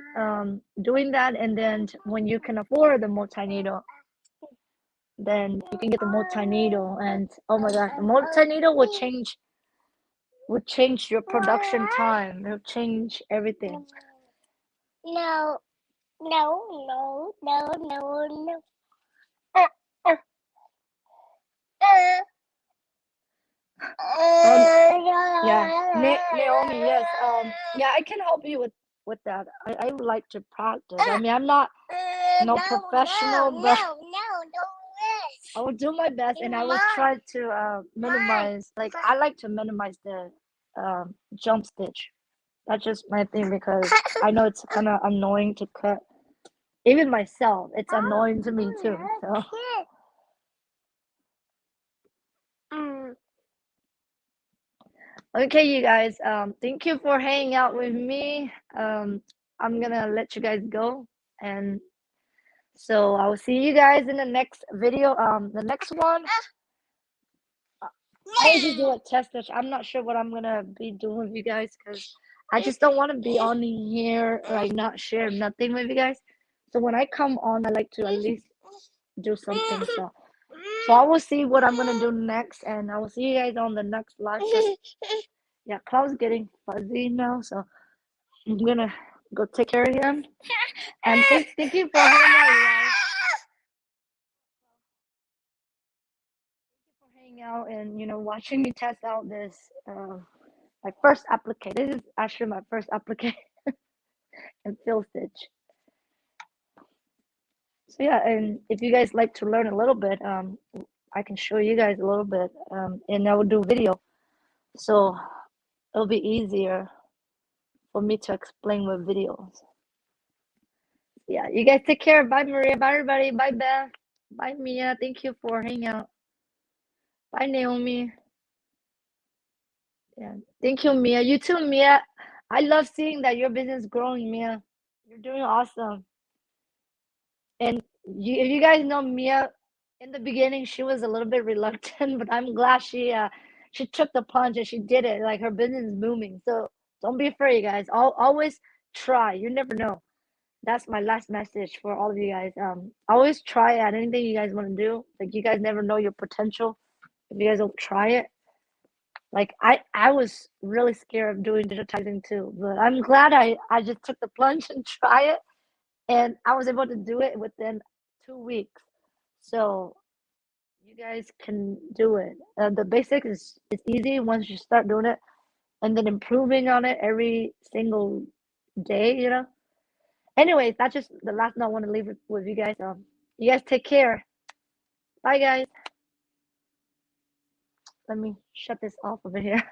A: doing that, and then when you can afford the multi-needle, then you can get the multi-needle, and oh my gosh, the multi-needle will change your production time. It'll change everything.
B: No, no, no, no, no, no. Uh, uh,
A: Yeah, Naomi, yes. Yeah, I can help you with that. I would like to practice. I mean, I'm not no professional, but I will do my best, and I will try to minimize. Like, I like to minimize the jump stitch. That's just my thing because I know it's kind of annoying to cut. Even myself, it's annoying to me too. So. Okay, you guys. Thank you for hanging out with me. I'm gonna let you guys go, and so I will see you guys in the next video. The next one, I just do a test stitch. I'm not sure what I'm gonna be doing with you guys because I just don't want to be on here like not share nothing with you guys. So when I come on, I like to at least do something. So I will see what I'm gonna do next, and I will see you guys on the next live. Yeah, Cloud's getting fuzzy now, so I'm gonna go take care of him. And thank you for hanging out, you guys. Thank you for hanging out and watching me test out this my first applique. This is actually my first applique and fill stitch. So yeah, and if you guys like to learn a little bit, I can show you guys a little bit, and I will do video, so it'll be easier for me to explain with videos. Yeah, you guys take care. Bye, Maria. Bye, everybody. Bye, Beth. Bye, Mia. Thank you for hanging out. Bye, Naomi. Yeah, thank you, Mia. You too, Mia. I love seeing that your business is growing, Mia. You're doing awesome. And if you guys know Mia, in the beginning she was a little bit reluctant, but I'm glad she took the plunge and she did it. Like her business is booming. So don't be afraid, guys. Always try. You never know. That's my last message for all of you guys. Always try at anything you guys want to do. Like you guys never know your potential if you guys don't try it. Like I was really scared of doing digitizing too, but I'm glad I just took the plunge and try it, and I was able to do it within 2 weeks. So you guys can do it. The basics is it's easy once you start doing it, and then improving on it every single day. Anyways, that's just the last note I want to leave with you guys. You guys take care. Bye, guys. Let me shut this off over here.